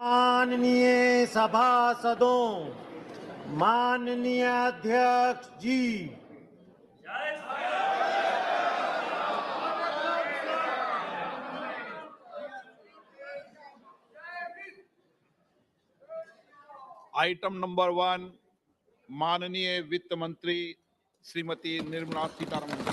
माननीय सभासदों, माननीय अध्यक्ष जी, आइटम नंबर 1 माननीय वित्त मंत्री श्रीमती निर्मला सीतारमण जी।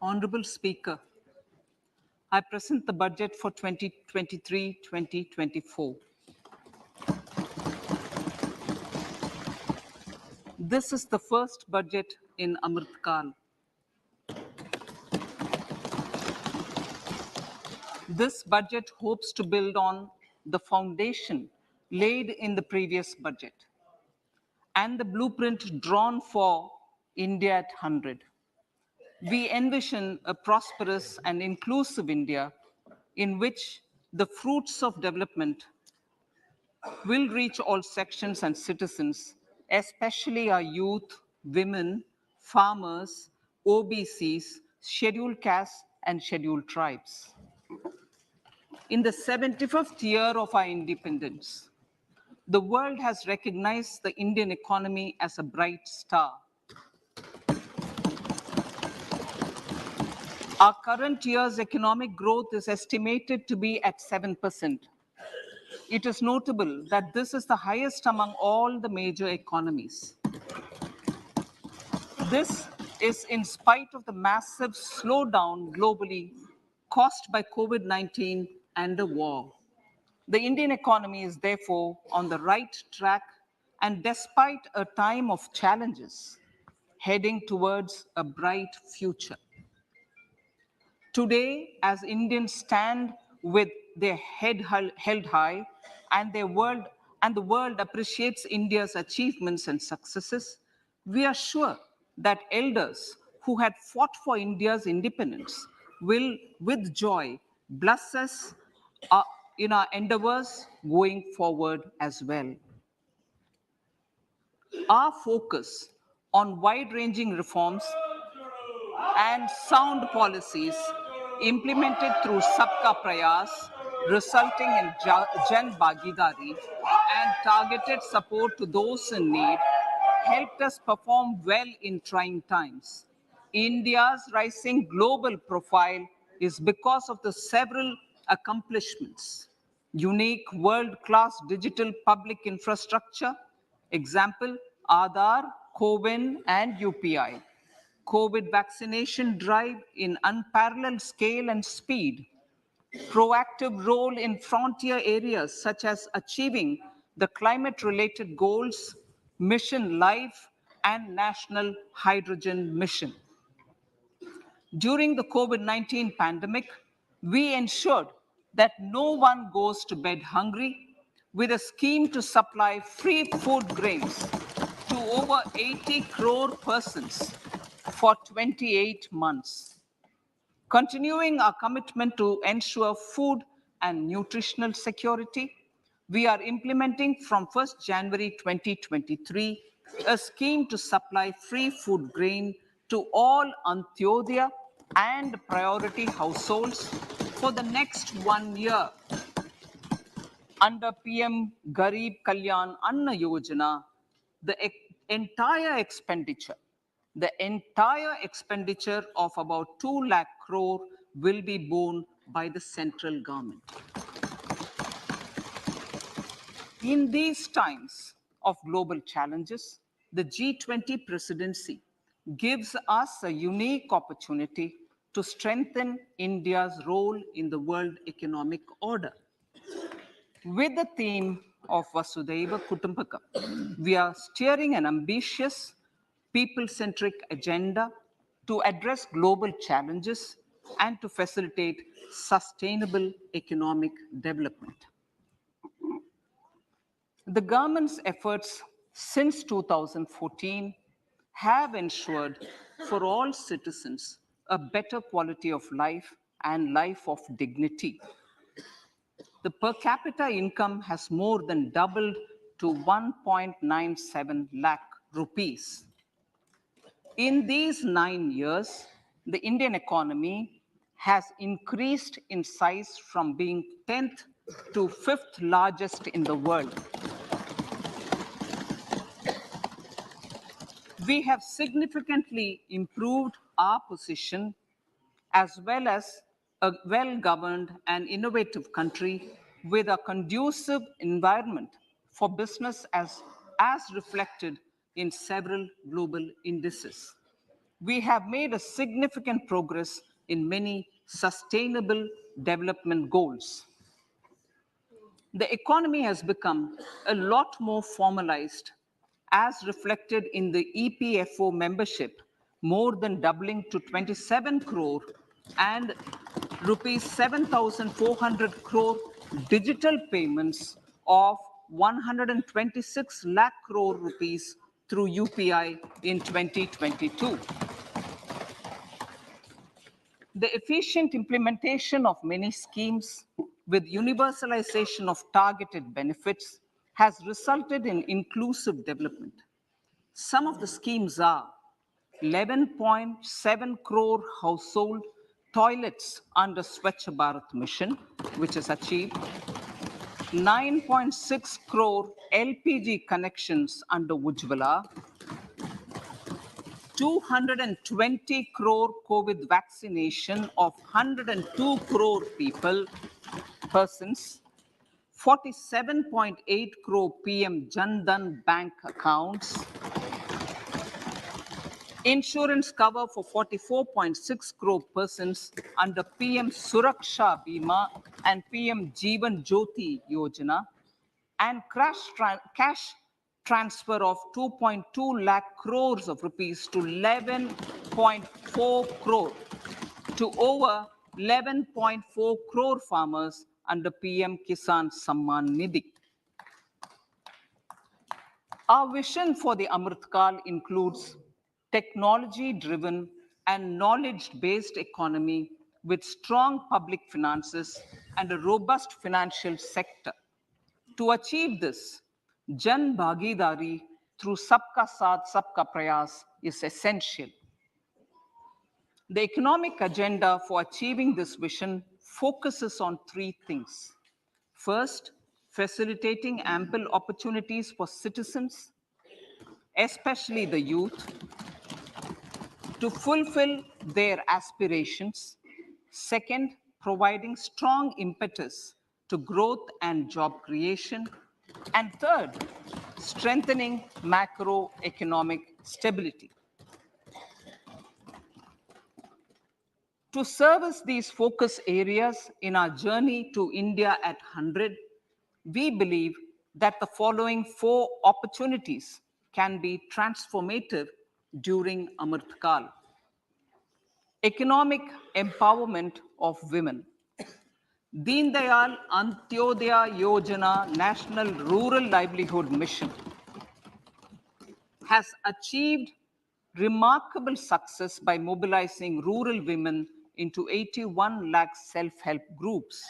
Honorable Speaker, I present the budget for 2023-2024. This is the first budget in Amrit Kal. This budget hopes to build on the foundation laid in the previous budget and the blueprint drawn for India at 100. We envision a prosperous and inclusive India in which the fruits of development will reach all sections and citizens, especially our youth, women, farmers, OBCs, scheduled castes, and scheduled tribes. In the 75th year of our independence, the world has recognized the Indian economy as a bright star. Our current year's economic growth is estimated to be at 7%. It is notable that this is the highest among all the major economies. This is in spite of the massive slowdown globally caused by COVID-19 and the war. The Indian economy is therefore on the right track and despite a time of challenges, heading towards a bright future. Today, as Indians stand with their head held high and the world appreciates India's achievements and successes, we are sure that elders who had fought for India's independence will, with joy, bless us in our endeavors going forward as well. Our focus on wide-ranging reforms and sound policies implemented through Sabka Prayas, resulting in Jan Bhagidari and targeted support to those in need, helped us perform well in trying times. India's rising global profile is because of the several accomplishments. Unique world-class digital public infrastructure, example, Aadhaar, CoWIN, and UPI. COVID vaccination drive in unparalleled scale and speed, proactive role in frontier areas such as achieving the climate-related goals, Mission Life, and National Hydrogen Mission. During the COVID-19 pandemic, we ensured that no one goes to bed hungry with a scheme to supply free food grains to over 80 crore persons for 28 months. Continuing our commitment to ensure food and nutritional security, we are implementing from 1st January 2023 a scheme to supply free food grain to all Antyodaya and priority households for the next 1 year. Under PM Garib Kalyan Anna Yojana, the entire expenditure of about 2 lakh crore will be borne by the central government. In these times of global challenges, the G20 presidency gives us a unique opportunity to strengthen India's role in the world economic order. With the theme of Vasudhaiva Kutumbakam, we are steering an ambitious, people-centric agenda to address global challenges and to facilitate sustainable economic development. The government's efforts since 2014 have ensured for all citizens a better quality of life and life of dignity. The per capita income has more than doubled to 1.97 lakh rupees. In these 9 years, the Indian economy has increased in size from being 10th to 5th largest in the world. We have significantly improved our position as well as a well-governed and innovative country with a conducive environment for business as reflected in several global indices. We have made a significant progress in many sustainable development goals. The economy has become a lot more formalized, as reflected in the EPFO membership, more than doubling to 27 crore, and rupees 7,400 crore digital payments of 126 lakh crore rupees through UPI in 2022. The efficient implementation of many schemes with universalization of targeted benefits has resulted in inclusive development. Some of the schemes are 11.7 crore household toilets under Swachh Bharat mission, which is achieved, 9.6 crore LPG connections under Ujjwala, 220 crore COVID vaccination of 102 crore persons, 47.8 crore PM Jan Dhan bank accounts, insurance cover for 44.6 crore persons under PM Suraksha Bima and PM Jeevan Jyoti Yojana, and cash transfer of 2.2 lakh crores of rupees to 11.4 crore to over 11.4 crore farmers under PM Kisan Samman Nidhi. Our vision for the Amritkal includes technology-driven and knowledge-based economy with strong public finances and a robust financial sector. To achieve this, Jan Bhagidari through Sabka Saath, Sabka Prayas is essential. The economic agenda for achieving this vision focuses on three things. First, facilitating ample opportunities for citizens, especially the youth, to fulfill their aspirations. Second, providing strong impetus to growth and job creation. And third, strengthening macroeconomic stability. To service these focus areas in our journey to India at 100, we believe that the following four opportunities can be transformative during Amritkal. Economic empowerment of women. Deen Dayal Antyodaya Yojana National Rural Livelihood Mission has achieved remarkable success by mobilizing rural women into 81 lakh self-help groups.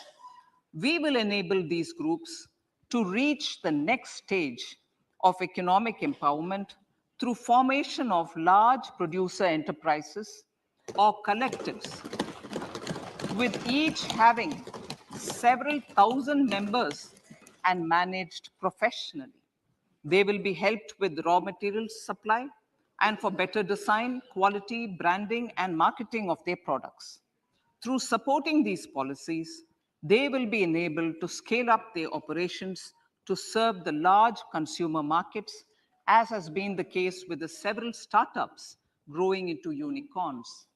We will enable these groups to reach the next stage of economic empowerment through formation of large producer enterprises or collectives, with each having several thousand members and managed professionally. They will be helped with raw materials supply and for better design, quality, branding, and marketing of their products. Through supporting these policies, they will be enabled to scale up their operations to serve the large consumer markets, as has been the case with the several startups growing into unicorns.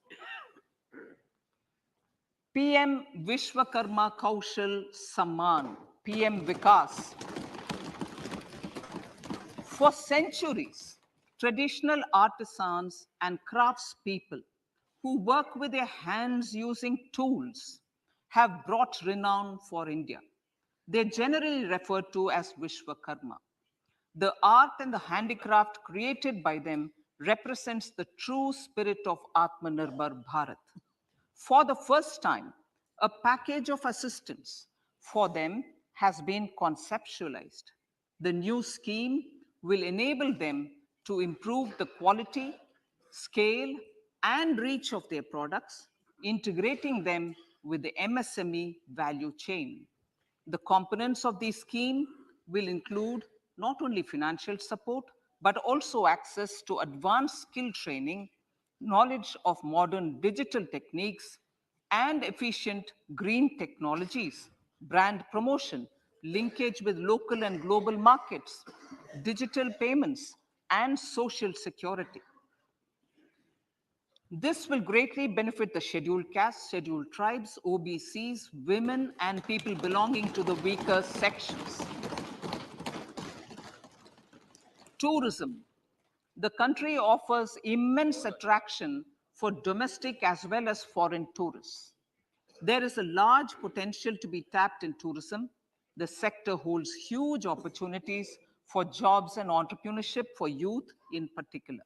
PM Vishwakarma Kaushal Samman, PM Vikas. For centuries, traditional artisans and craftspeople who work with their hands using tools have brought renown for India. They're generally referred to as Vishwakarma. The art and the handicraft created by them represents the true spirit of Atmanirbhar Bharat. For the first time, a package of assistance for them has been conceptualized. The new scheme will enable them to improve the quality, scale, and reach of their products, integrating them with the MSME value chain. The components of the scheme will include not only financial support, but also access to advanced skill training, knowledge of modern digital techniques, and efficient green technologies, brand promotion, linkage with local and global markets, digital payments, and social security. This will greatly benefit the scheduled castes, scheduled tribes, OBCs, women, and people belonging to the weaker sections. Tourism. The country offers immense attraction for domestic as well as foreign tourists. There is a large potential to be tapped in tourism. The sector holds huge opportunities for jobs and entrepreneurship for youth in particular.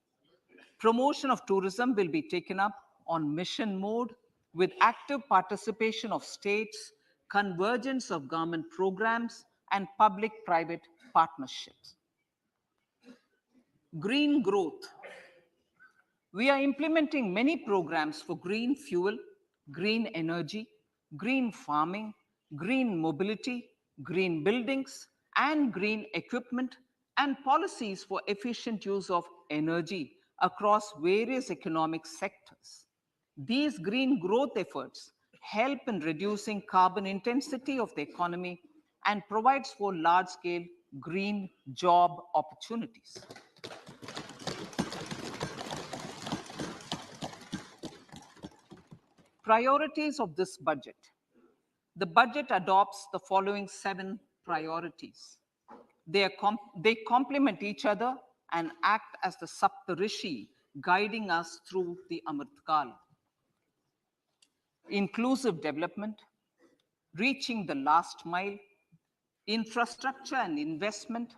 Promotion of tourism will be taken up on mission mode with active participation of states, convergence of government programs, and public-private partnerships. Green growth. We are implementing many programs for green fuel, green energy, green farming, green mobility, green buildings, and green equipment, and policies for efficient use of energy across various economic sectors. These green growth efforts help in reducing carbon intensity of the economy and provides for large-scale green job opportunities. Priorities of this budget. The budget adopts the following 7 priorities. They complement each other and act as the Saptarishi guiding us through the Amritkal. Inclusive development, reaching the last mile, infrastructure and investment,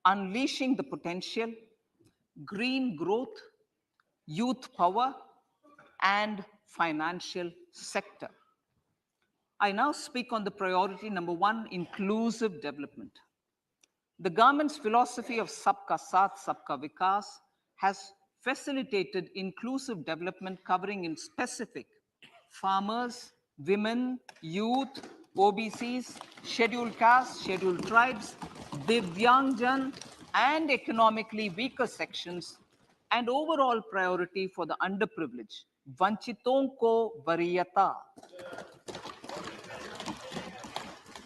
unleashing the potential, green growth, youth power, and financial sector. I now speak on the priority number 1, inclusive development. The government's philosophy of Sabka Saath, Sabka Vikas has facilitated inclusive development covering in specific farmers, women, youth, OBCs, scheduled castes, scheduled tribes, Divyangjan, and economically weaker sections, and overall priority for the underprivileged, Vanchiton ko Variyata.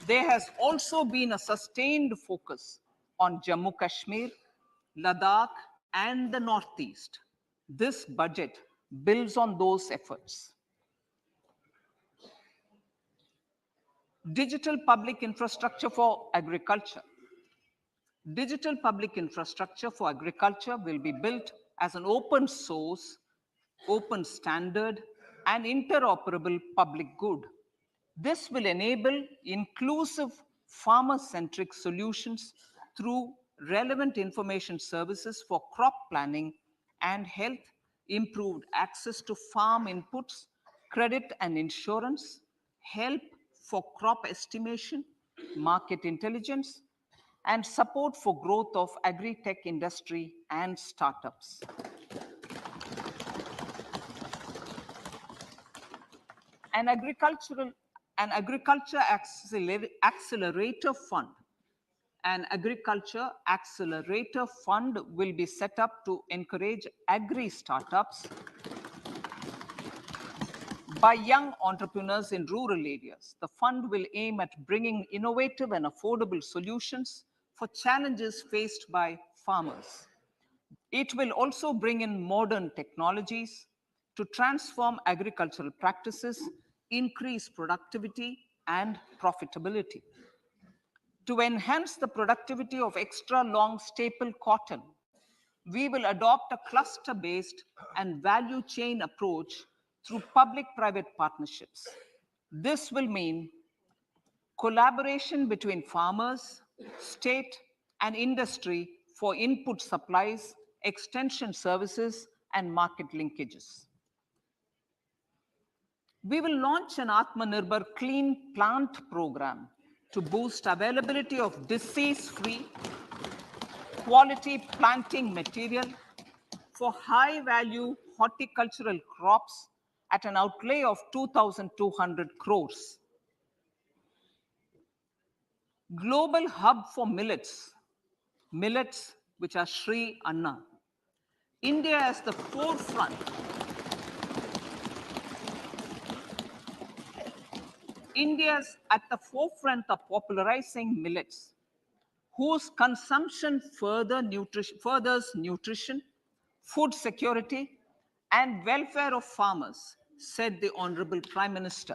There has also been a sustained focus on Jammu Kashmir, Ladakh, and the Northeast. This budget builds on those efforts. Digital public infrastructure for agriculture. Digital public infrastructure for agriculture will be built as an open source, open standard, and interoperable public good. This will enable inclusive farmer-centric solutions through relevant information services for crop planning and health, improved access to farm inputs, credit and insurance, help for crop estimation, market intelligence, and support for growth of agri-tech industry and startups. An agriculture accelerator fund. An agriculture accelerator fund will be set up to encourage agri startups by young entrepreneurs in rural areas. The fund will aim at bringing innovative and affordable solutions for challenges faced by farmers. It will also bring in modern technologies to transform agricultural practices, increase productivity and profitability. To enhance the productivity of extra long staple cotton, we will adopt a cluster-based and value chain approach through public-private partnerships. This will mean collaboration between farmers, state, and industry for input supplies extension services, and market linkages. We will launch an Atmanirbhar Clean Plant program to boost availability of disease-free, quality planting material for high-value horticultural crops at an outlay of 2,200 crores. Global hub for millets, which are Sri Anna. India is the forefront. India is at the forefront of popularizing millets, whose consumption furthers nutrition, food security, and welfare of farmers, said the Honorable Prime Minister.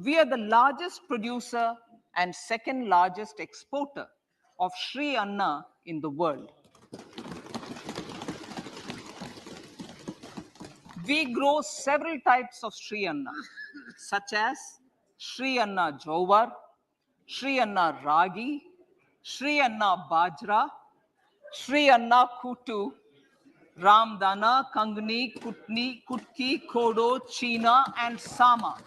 We are the largest producer and second largest exporter of Sri Anna in the world. We grow several types of Sri Anna, such as Sri Anna Jowar, Sri Anna Ragi, Sri Anna Bajra, Sri Anna Kutu, Ramdana, Kangni, Kutni, Kutki, Kodo, China, and Sama.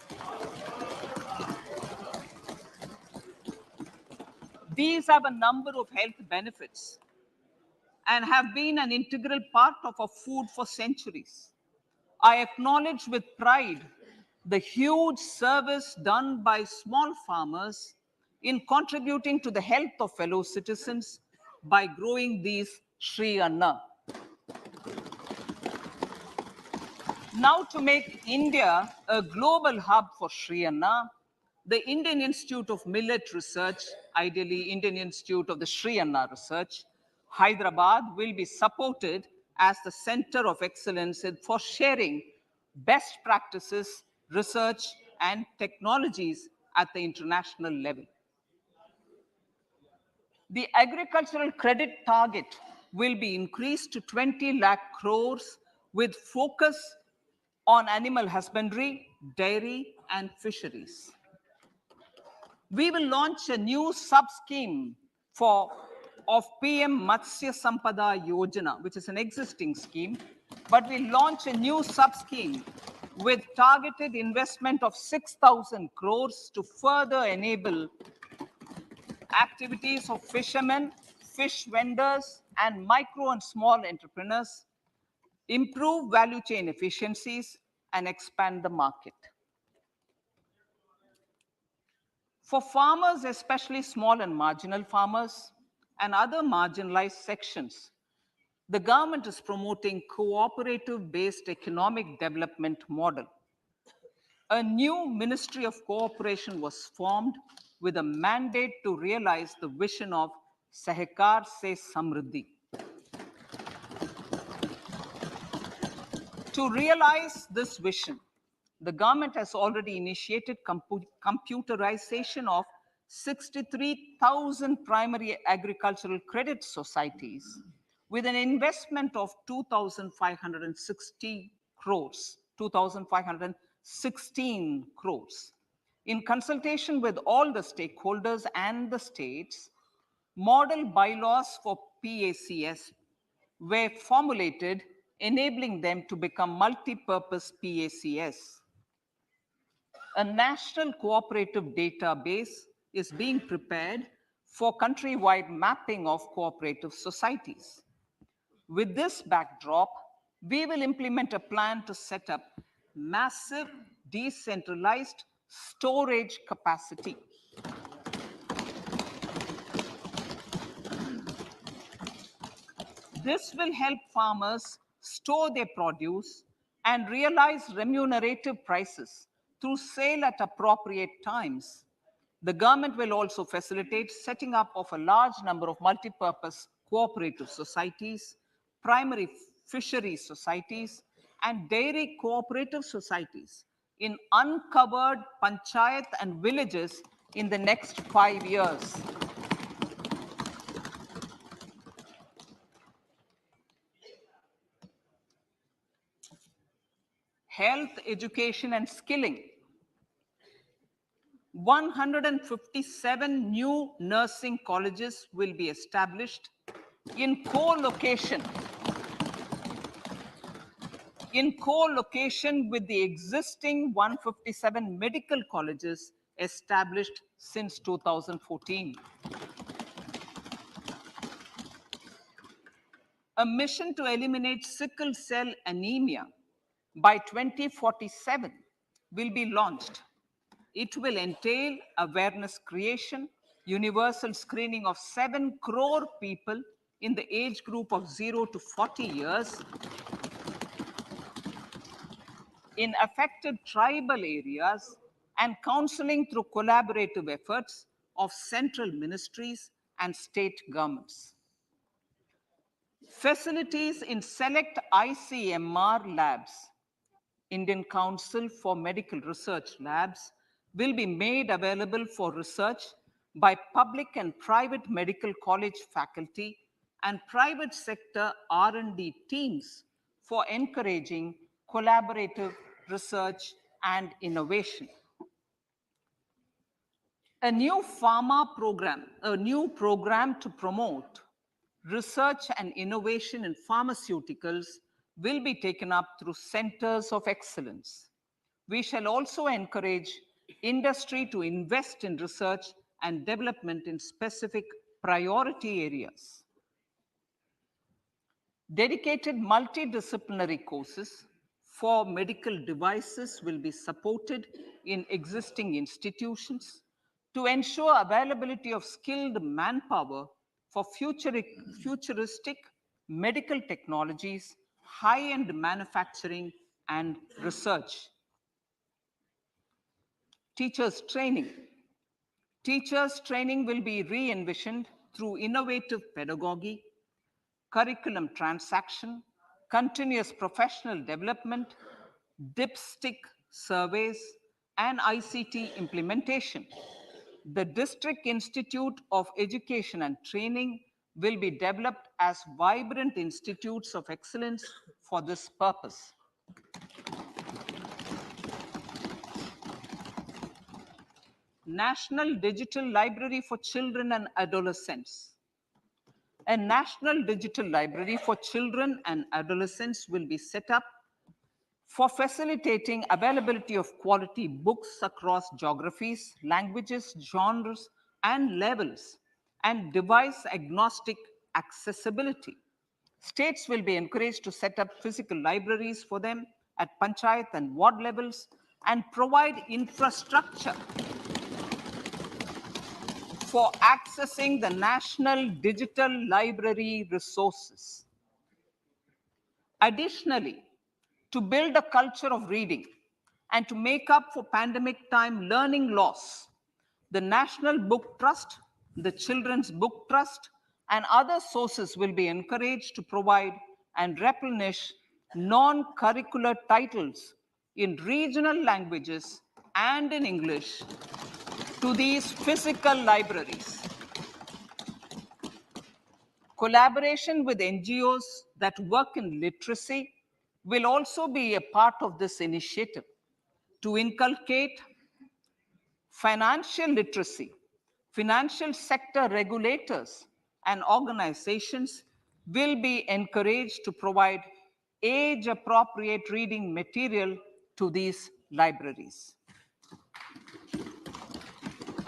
These have a number of health benefits and have been an integral part of our food for centuries. I acknowledge with pride the huge service done by small farmers in contributing to the health of fellow citizens by growing these Sri Anna. Now, to make India a global hub for Sri Anna, the Indian Institute of Millet Research, ideally Indian Institute of the Sri Anna Research, Hyderabad, will be supported as the center of excellence for sharing best practices, research, and technologies at the international level. The agricultural credit target will be increased to 20 lakh crores with focus on animal husbandry, dairy, and fisheries. We will launch a new sub-scheme of PM Matsya Sampada Yojana, which is an existing scheme, but we launch a new sub-scheme with targeted investment of 6,000 crores to further enable activities of fishermen, fish vendors, and micro and small entrepreneurs, improve value chain efficiencies, and expand the market. For farmers, especially small and marginal farmers and other marginalized sections, the government is promoting cooperative-based economic development model. A new Ministry of Cooperation was formed with a mandate to realize the vision of Sahkar Se Samriddhi. To realize this vision, the government has already initiated computerization of 63,000 primary agricultural credit societies with an investment of 2,560 crores, 2,516 crores. In consultation with all the stakeholders and the states, model bylaws for PACS were formulated, enabling them to become multi-purpose PACS. A national cooperative database is being prepared for countrywide mapping of cooperative societies. With this backdrop, we will implement a plan to set up massive decentralized storage capacity. This will help farmers store their produce and realize remunerative prices through sale at appropriate times. The government will also facilitate setting up of a large number of multi-purpose cooperative societies, primary fisheries societies, and dairy cooperative societies in uncovered panchayat and villages in the next 5 years. Health, education, and skilling. 157 new nursing colleges will be established in co-location with the existing 157 medical colleges established since 2014. A mission to eliminate sickle cell anemia by 2047 will be launched. It will entail awareness creation, universal screening of 7 crore people in the age group of 0 to 40 years in affected tribal areas, and counseling through collaborative efforts of central ministries and state governments. Facilities in select ICMR labs, Indian Council for Medical Research labs, will be made available for research by public and private medical college faculty and private sector R&D teams for encouraging collaborative research and innovation. A new program to promote research and innovation in pharmaceuticals will be taken up through centers of excellence. We shall also encourage industry to invest in research and development in specific priority areas. Dedicated multidisciplinary courses for medical devices will be supported in existing institutions to ensure availability of skilled manpower for futuristic medical technologies, high-end manufacturing, and research. Teachers training. Teachers training will be re-envisioned through innovative pedagogy, curriculum transaction, continuous professional development, dipstick surveys, and ICT implementation. The District Institute of Education and Training will be developed as vibrant institutes of excellence for this purpose. National Digital Library for Children and Adolescents. A National Digital Library for Children and Adolescents will be set up for facilitating availability of quality books across geographies, languages, genres, and levels, and device-agnostic accessibility. States will be encouraged to set up physical libraries for them at panchayat and ward levels and provide infrastructure for accessing the national digital library resources. Additionally, to build a culture of reading and to make up for pandemic time learning loss, the National Book Trust, the Children's Book Trust, and other sources will be encouraged to provide and replenish non-curricular titles in regional languages and in English to these physical libraries. Collaboration with NGOs that work in literacy will also be a part of this initiative to inculcate financial literacy. Financial sector regulators and organizations will be encouraged to provide age-appropriate reading material to these libraries.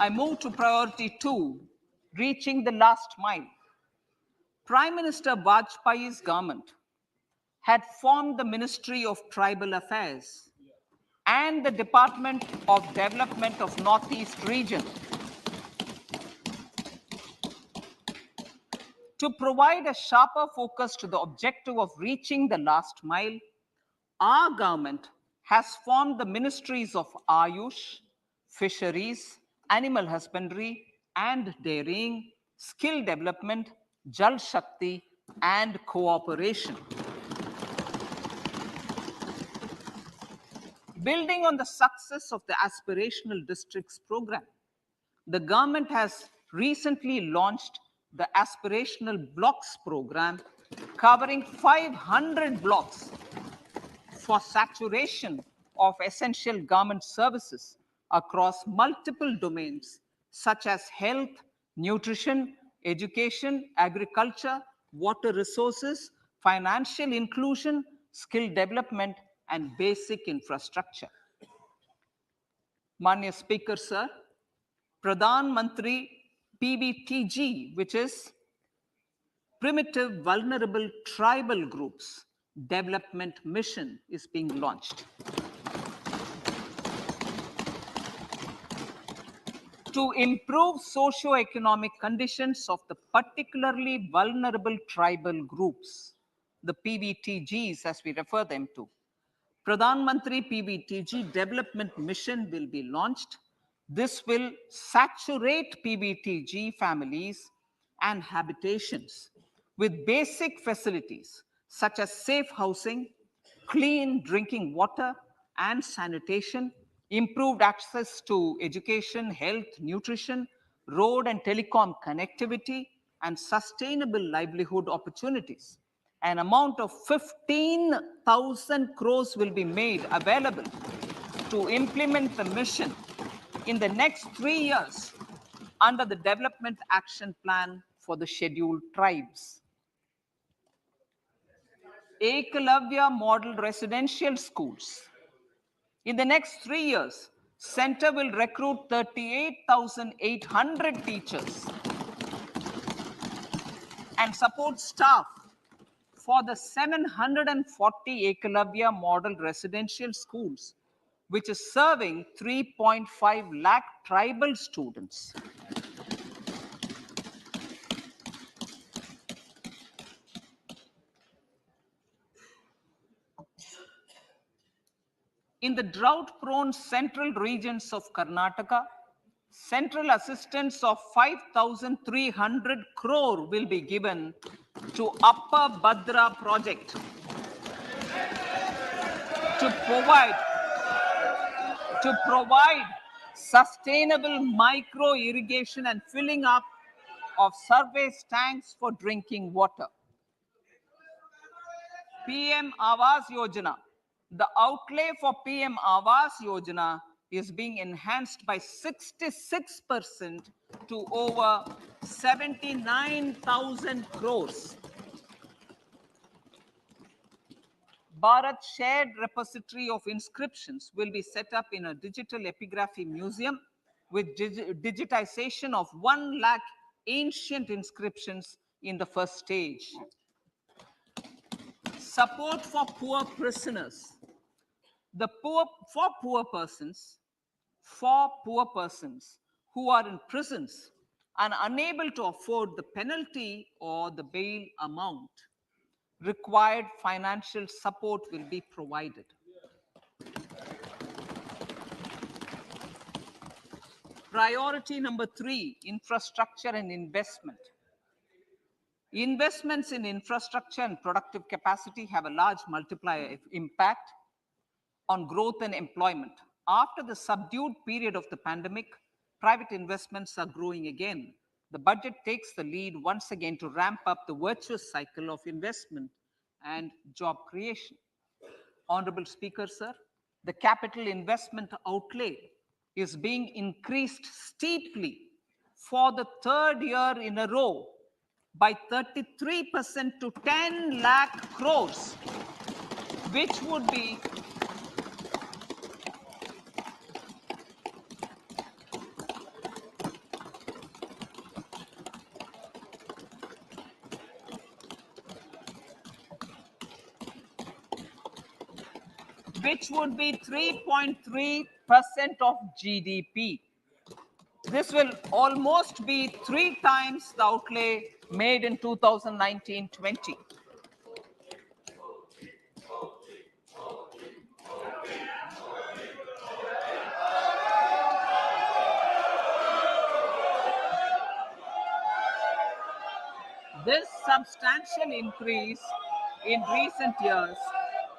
I move to priority 2, reaching the last mile. Prime Minister Vajpayee's government had formed the Ministry of Tribal Affairs and the Department of Development of Northeast Region to provide a sharper focus to the objective of reaching the last mile. Our government has formed the ministries of Ayush, Fisheries, Animal Husbandry and Dairying, Skill Development, Jal Shakti, and Cooperation. Building on the success of the Aspirational Districts program, the government has recently launched the Aspirational Blocks program, covering 500 blocks for saturation of essential government services across multiple domains such as health, nutrition, education, agriculture, water resources, financial inclusion, skill development, and basic infrastructure. Manya Speaker, sir, Pradhan Mantri PBTG, which is Primitive Vulnerable Tribal Groups Development Mission, is being launched. To improve socio-economic conditions of the particularly vulnerable tribal groups, the PVTGs as we refer them to. Pradhan Mantri PVTG Development Mission will be launched. This will saturate PVTG families and habitations with basic facilities such as safe housing, clean drinking water and sanitation, improved access to education, health, nutrition, road and telecom connectivity, and sustainable livelihood opportunities. An amount of 15,000 crores will be made available to implement the mission in the next 3 years under the Development Action Plan for the Scheduled Tribes. Ekalavya Model Residential Schools. In the next 3 years, Center will recruit 38,800 teachers and support staff for the 740 Ekalavya Model Residential Schools, which is serving 3.5 lakh tribal students. In the drought-prone central regions of Karnataka, central assistance of 5,300 crore will be given to Upper Bhadra project to provide sustainable micro irrigation and filling up of surface tanks for drinking water. PM Awas Yojana. The outlay for PM Awas Yojana is being enhanced by 66% to over 79,000 crores. Bharat Shared Repository of Inscriptions will be set up in a digital epigraphy museum with digitization of 1 lakh ancient inscriptions in the first stage. Support for poor prisoners. For poor persons who are in prisons and unable to afford the penalty or the bail amount, required financial support will be provided. Priority number 3, infrastructure and investment. Investments in infrastructure and productive capacity have a large multiplier impact on growth and employment. After the subdued period of the pandemic, private investments are growing again. The budget takes the lead once again to ramp up the virtuous cycle of investment and job creation. Honorable Speaker, sir, the capital investment outlay is being increased steeply for the 3rd year in a row by 33% to 10 lakh crores, which would be which would be 3.3% of GDP. This will almost be 3 times the outlay made in 2019-20. This substantial increase in recent years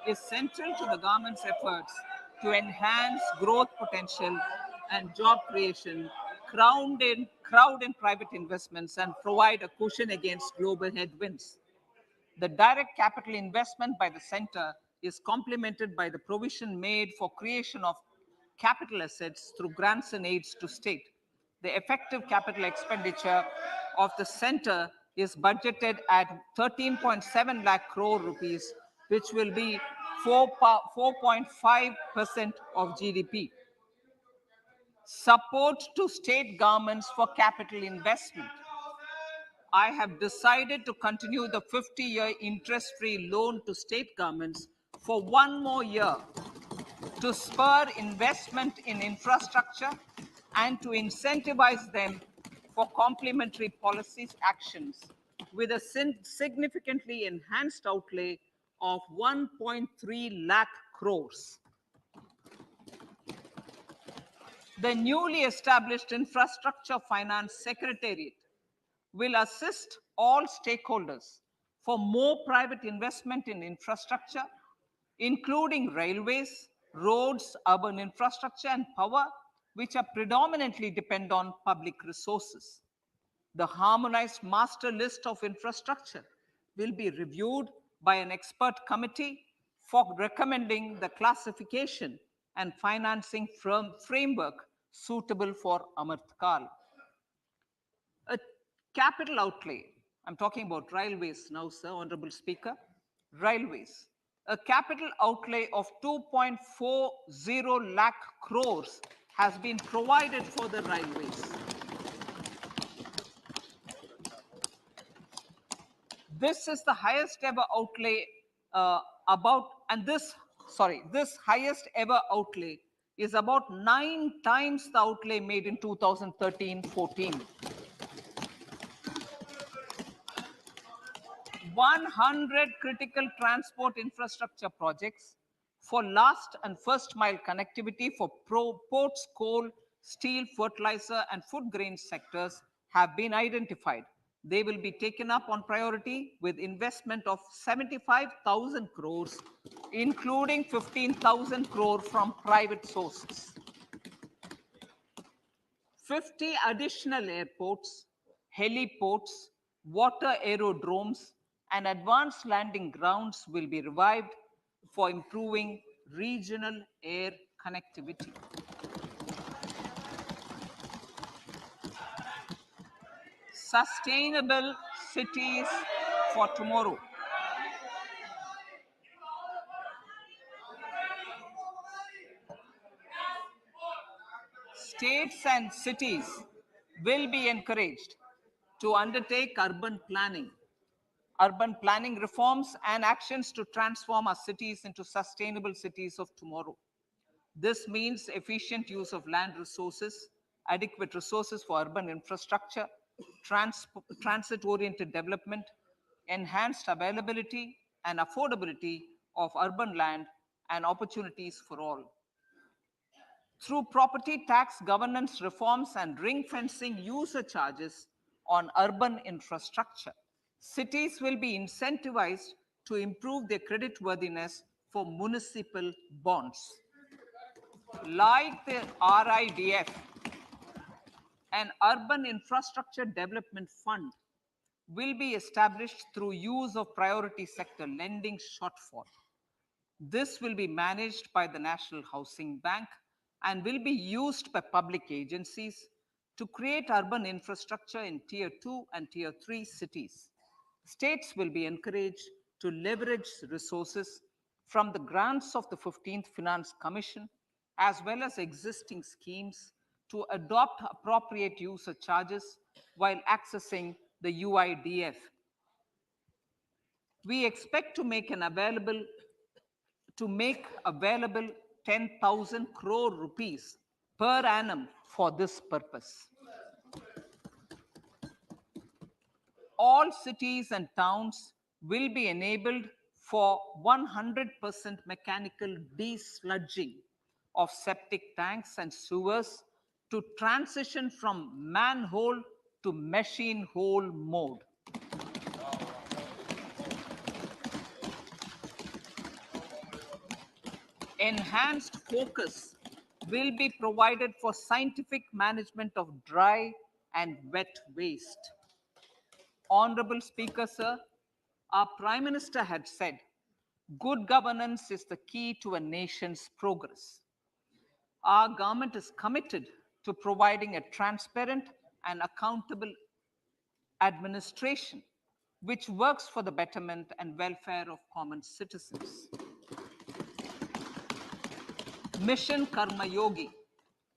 is central to the government's efforts to enhance growth potential and job creation, crowd in private investments, and provide a cushion against global headwinds. The direct capital investment by the center is complemented by the provision made for creation of capital assets through grants and aids to state. The effective capital expenditure of the center is budgeted at 13.7 lakh crore rupees, which will be 4.5% of GDP. Support to state governments for capital investment. I have decided to continue the 50-year interest-free loan to state governments for one more year to spur investment in infrastructure and to incentivize them for complementary policies actions with a significantly enhanced outlay of 1.3 lakh crores. The newly established Infrastructure Finance Secretariat will assist all stakeholders for more private investment in infrastructure, including railways, roads, urban infrastructure, and power, which are predominantly depend on public resources. The harmonized master list of infrastructure will be reviewed by an expert committee for recommending the classification and financing framework suitable for Amartkal. A capital outlay, I'm talking about railways now, sir, Honorable Speaker, railways. A capital outlay of 2.40 lakh crores has been provided for the railways. This is the highest ever outlay this highest ever outlay is about 9 times the outlay made in 2013-14. 100 critical transport infrastructure projects for last and first mile connectivity for ports, coal, steel, fertilizer, and food grain sectors have been identified. They will be taken up on priority with investment of 75,000 crores, including 15,000 crore from private sources. 50 additional airports, heliports, water aerodromes, and advanced landing grounds will be revived for improving regional air connectivity. Sustainable cities for tomorrow. States and cities will be encouraged to undertake urban planning reforms and actions to transform our cities into sustainable cities of tomorrow. This means efficient use of land resources, adequate resources for urban infrastructure, transit-oriented development, enhanced availability and affordability of urban land, and opportunities for all. Through property tax governance reforms and ring fencing user charges on urban infrastructure, cities will be incentivized to improve their creditworthiness for municipal bonds. Like the RIDF, an urban infrastructure development fund will be established through use of priority sector lending shortfall. This will be managed by the National Housing Bank and will be used by public agencies to create urban infrastructure in Tier 2 and Tier 3 cities. States will be encouraged to leverage resources from the grants of the 15th Finance Commission as well as existing schemes to adopt appropriate user charges while accessing the UIDF. We expect to make available 10,000 crore rupees per annum for this purpose. All cities and towns will be enabled for 100% mechanical desludging of septic tanks and sewers to transition from manhole to machine hole mode. Enhanced focus will be provided for scientific management of dry and wet waste. Honorable Speaker, sir, our Prime Minister had said, good governance is the key to a nation's progress. Our government is committed to providing a transparent and accountable administration, which works for the betterment and welfare of common citizens. Mission Karma Yogi.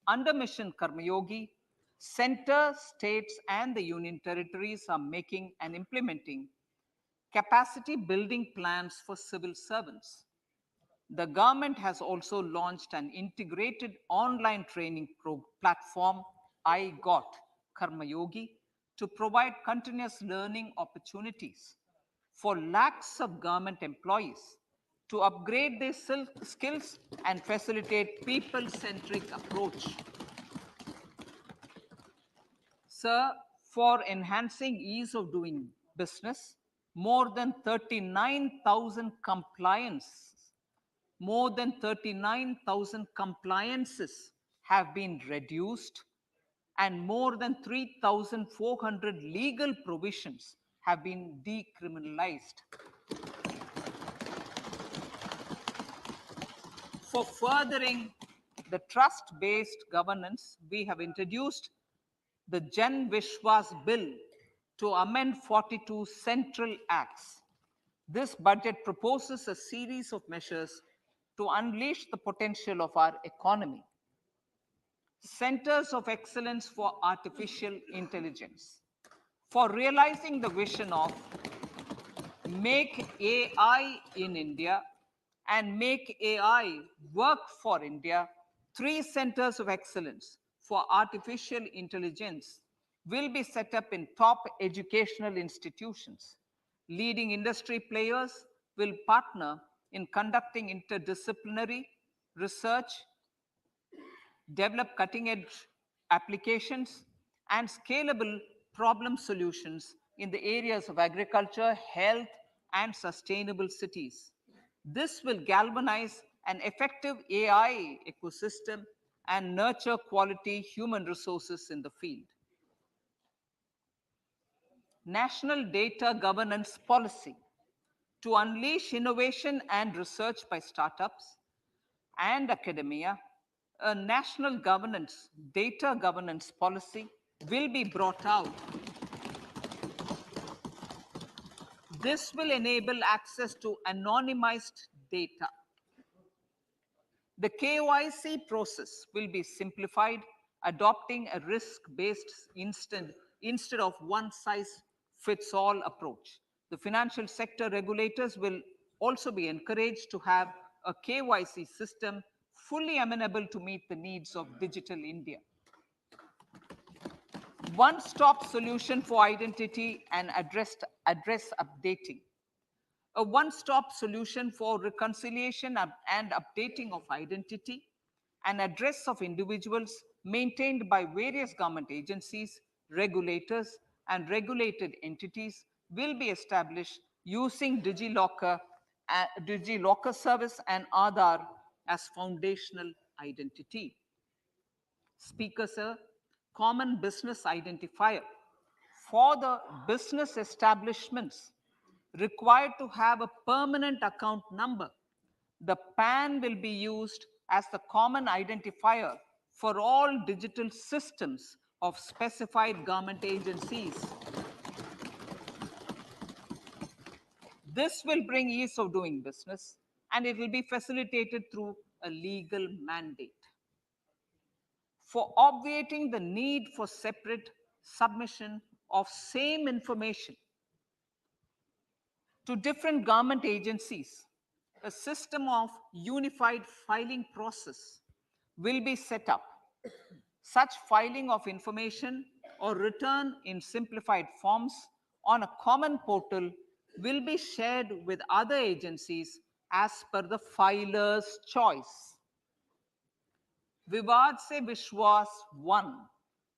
Under Mission Karma Yogi, center, states, and the union territories are making and implementing capacity building plans for civil servants. The government has also launched an integrated online training platform, I Got Karma Yogi, to provide continuous learning opportunities for lakhs of government employees to upgrade their skills and facilitate people-centric approach. Sir, for enhancing ease of doing business, more than 39,000 compliances have been reduced, and more than 3,400 legal provisions have been decriminalized. For furthering the trust-based governance, we have introduced the Jan Vishwas Bill to amend 42 central acts. This budget proposes a series of measures to unleash the potential of our economy. Centers of Excellence for Artificial Intelligence. For realizing the vision of Make AI in India and Make AI Work for India, 3 centers of excellence for artificial intelligence will be set up in top educational institutions. Leading industry players will partner in conducting interdisciplinary research, develop cutting-edge applications, and scalable problem solutions in the areas of agriculture, health, and sustainable cities. This will galvanize an effective AI ecosystem and nurture quality human resources in the field. National Data Governance Policy. To unleash innovation and research by startups and academia, a national data governance policy will be brought out. This will enable access to anonymized data. The KYC process will be simplified, adopting a risk-based instead of one-size-fits-all approach. The financial sector regulators will also be encouraged to have a KYC system fully amenable to meet the needs of digital India. One-stop solution for identity and address updating. A one-stop solution for reconciliation and updating of identity and address of individuals maintained by various government agencies, regulators, and regulated entities will be established using DigiLocker service and Aadhaar as foundational identity. Speaker, sir, common business identifier. For the business establishments required to have a permanent account number, the PAN will be used as the common identifier for all digital systems of specified government agencies. This will bring ease of doing business, and it will be facilitated through a legal mandate. For obviating the need for separate submission of same information to different government agencies, a system of unified filing process will be set up. Such filing of information or return in simplified forms on a common portal will be shared with other agencies as per the filer's choice. Vivad se Vishwas 1.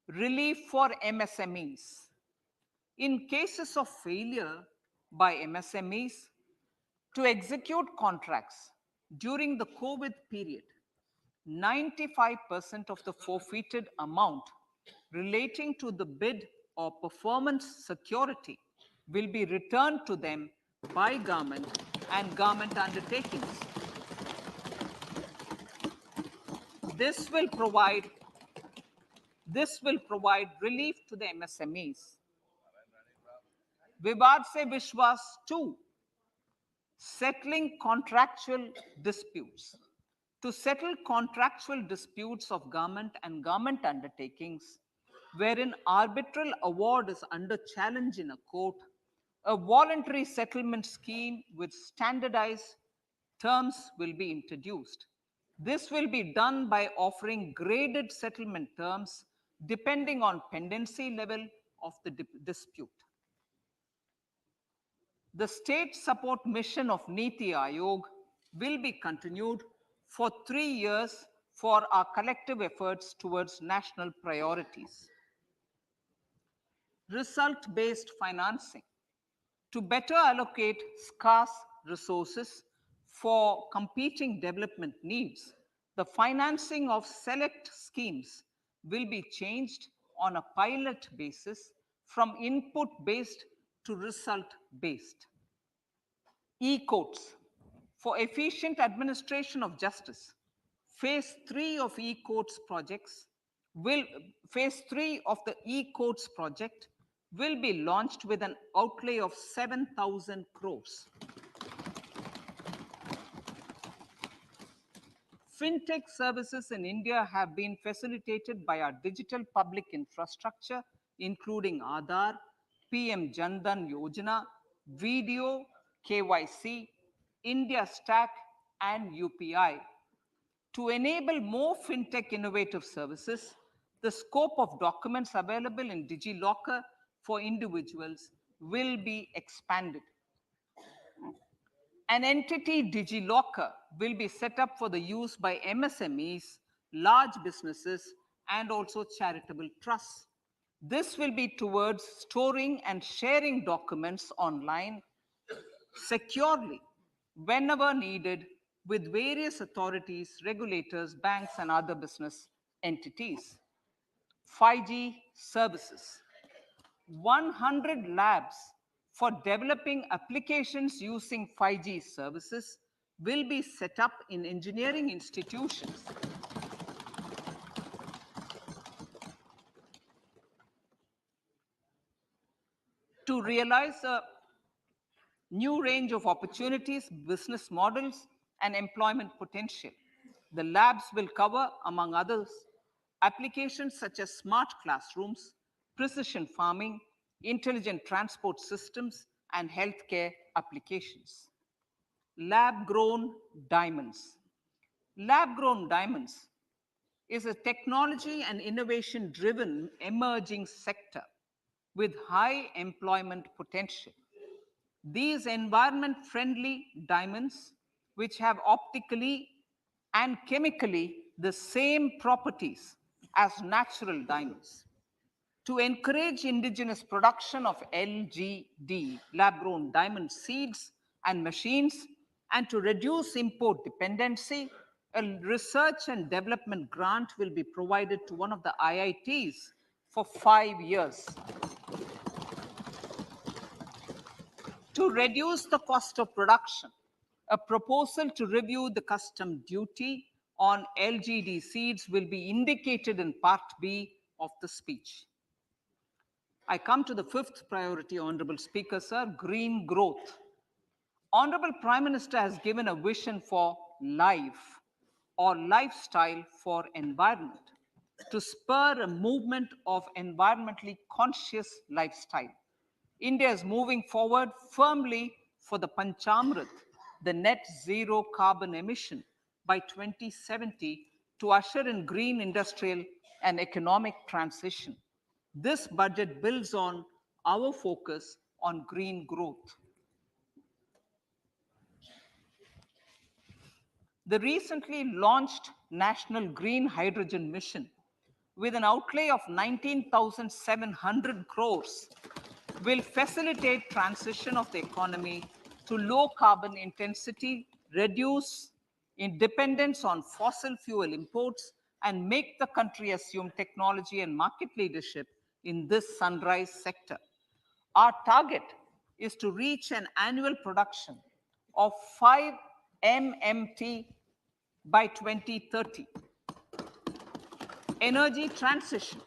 Relief for MSMEs. In cases of failure by MSMEs to execute contracts during the COVID period, 95% of the forfeited amount relating to the bid or performance security will be returned to them by government and government undertakings. This will provide relief to the MSMEs. Vivad se Vishwas 2, settling contractual disputes. To settle contractual disputes of government and government undertakings, wherein arbitral award is under challenge in a court, a voluntary settlement scheme with standardized terms will be introduced. This will be done by offering graded settlement terms depending on pendency level of the dispute. The state support mission of Niti Aayog will be continued for 3 years for our collective efforts towards national priorities. Result-based financing. To better allocate scarce resources for competing development needs, the financing of select schemes will be changed on a pilot basis from input-based to result-based. E-courts. For efficient administration of justice, phase 3 of e-courts projects phase 3 of the e-courts project will be launched with an outlay of 7,000 crores. Fintech services in India have been facilitated by our digital public infrastructure, including Aadhaar, PM Jandan Yojana, Video, KYC, India Stack, and UPI. To enable more fintech innovative services, the scope of documents available in DigiLocker for individuals will be expanded. An entity DigiLocker will be set up for the use by MSMEs, large businesses, and also charitable trusts. This will be towards storing and sharing documents online securely whenever needed with various authorities, regulators, banks, and other business entities. 5G services. 100 labs for developing applications using 5G services will be set up in engineering institutions. To realize a new range of opportunities, business models, and employment potential. The labs will cover, among others, applications such as smart classrooms, precision farming, intelligent transport systems, and healthcare applications. Lab-grown diamonds. Lab-grown diamonds is a technology and innovation-driven emerging sector with high employment potential. These environment-friendly diamonds, which have optically and chemically the same properties as natural diamonds. To encourage indigenous production of LGD, lab-grown diamond seeds and machines, and to reduce import dependency, a research and development grant will be provided to one of the IITs for 5 years. To reduce the cost of production, a proposal to review the custom duty on LGD seeds will be indicated in Part B of the speech. I come to the fifth priority, Honorable Speaker, sir, green growth. Honorable Prime Minister has given a vision for life or lifestyle for environment to spur a movement of environmentally conscious lifestyle. India is moving forward firmly for the Panchamrit, the net zero carbon emission by 2070 to usher in green industrial and economic transition. This budget builds on our focus on green growth. The recently launched National Green Hydrogen Mission, with an outlay of 19,700 crores, will facilitate transition of the economy to low carbon intensity, reduce dependence on fossil fuel imports, and make the country assume technology and market leadership in this sunrise sector. Our target is to reach an annual production of 5 MMT by 2030. Energy transition.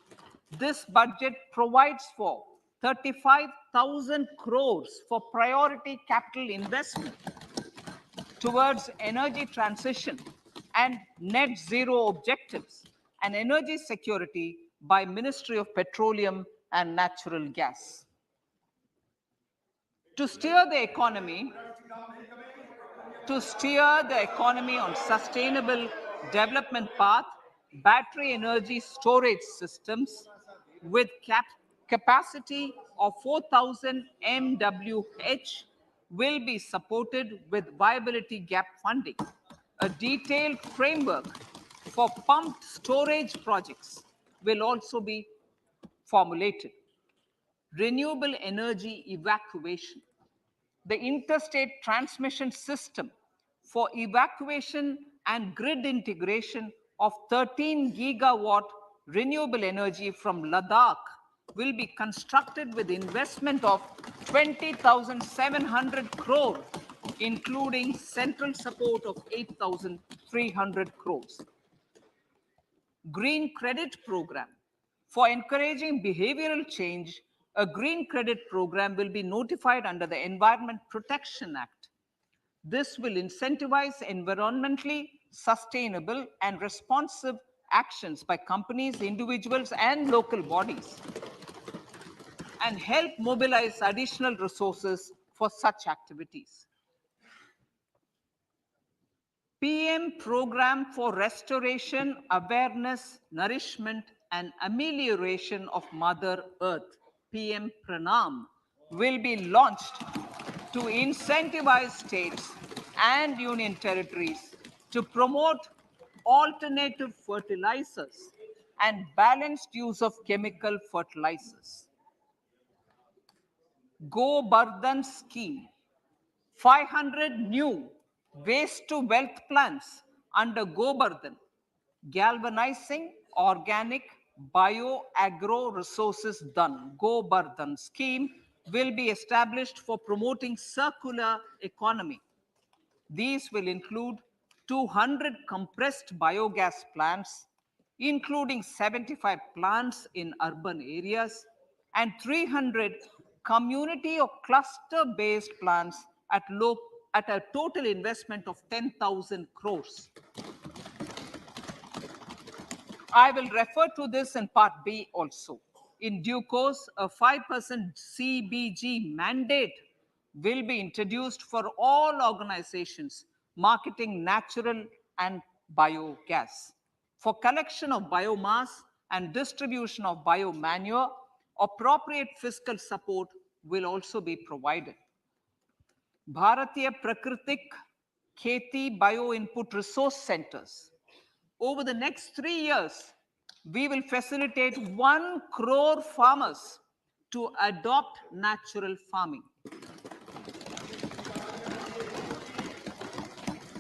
This budget provides for 35,000 crores for priority capital investment towards energy transition and net zero objectives and energy security by Ministry of Petroleum and Natural Gas. To steer the economy on sustainable development path, battery energy storage systems with capacity of 4,000 MWH will be supported with viability gap funding. A detailed framework for pumped storage projects will also be formulated. Renewable energy evacuation. The interstate transmission system for evacuation and grid integration of 13 gigawatt renewable energy from Ladakh will be constructed with investment of 20,700 crore, including central support of 8,300 crores. Green Credit Program. For encouraging behavioral change, a green credit program will be notified under the Environment Protection Act. This will incentivize environmentally sustainable and responsive actions by companies, individuals, and local bodies, and help mobilize additional resources for such activities. PM Program for Restoration, Awareness, Nourishment, and Amelioration of Mother Earth, PM Pranam, will be launched to incentivize states and union territories to promote alternative fertilizers and balanced use of chemical fertilizers. Go Bardhan Scheme. 500 new waste to wealth plants under Gobardhan, galvanizing organic bio-agro resources done. Gobardhan scheme will be established for promoting circular economy. These will include 200 compressed biogas plants, including 75 plants in urban areas and 300 community or cluster-based plants at a total investment of 10,000 crores. I will refer to this in Part B also. In due course, a 5% CBG mandate will be introduced for all organizations marketing natural and biogas. For collection of biomass and distribution of biomanure, appropriate fiscal support will also be provided. Bharatiya Prakritik Kheti Bio Input Resource Centers. Over the next 3 years, we will facilitate 1 crore farmers to adopt natural farming.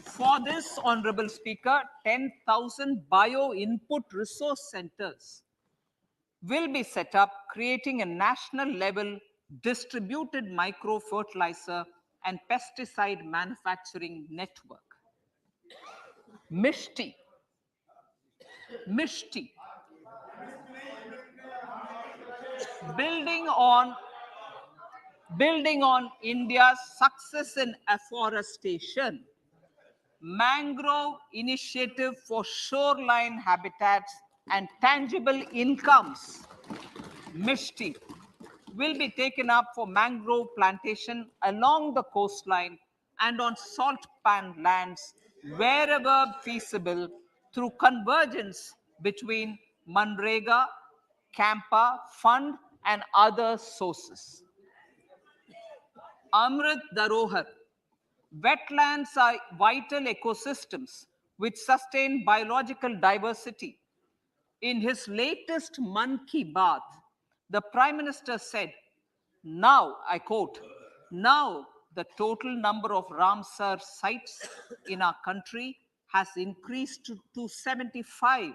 For this, Honorable Speaker, 10,000 bio input resource centers will be set up, creating a national level distributed micro fertilizer and pesticide manufacturing network. Mishti. Building on India's success in afforestation, mangrove initiative for shoreline habitats and tangible incomes, Mishti, will be taken up for mangrove plantation along the coastline and on salt pan lands wherever feasible through convergence between Manrega, Campa Fund and other sources. Amrit Dharohar. Wetlands are vital ecosystems which sustain biological diversity. In his latest Man Ki Baat, the Prime Minister said, now, I quote, now the total number of Ramsar sites in our country has increased to 75,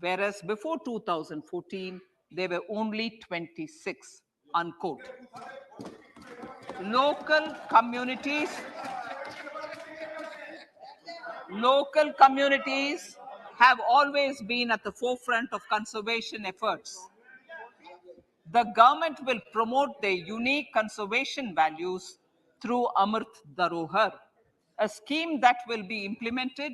whereas before 2014, there were only 26, unquote. Local communities have always been at the forefront of conservation efforts. The government will promote their unique conservation values through Amrit Dharohar, a scheme that will be implemented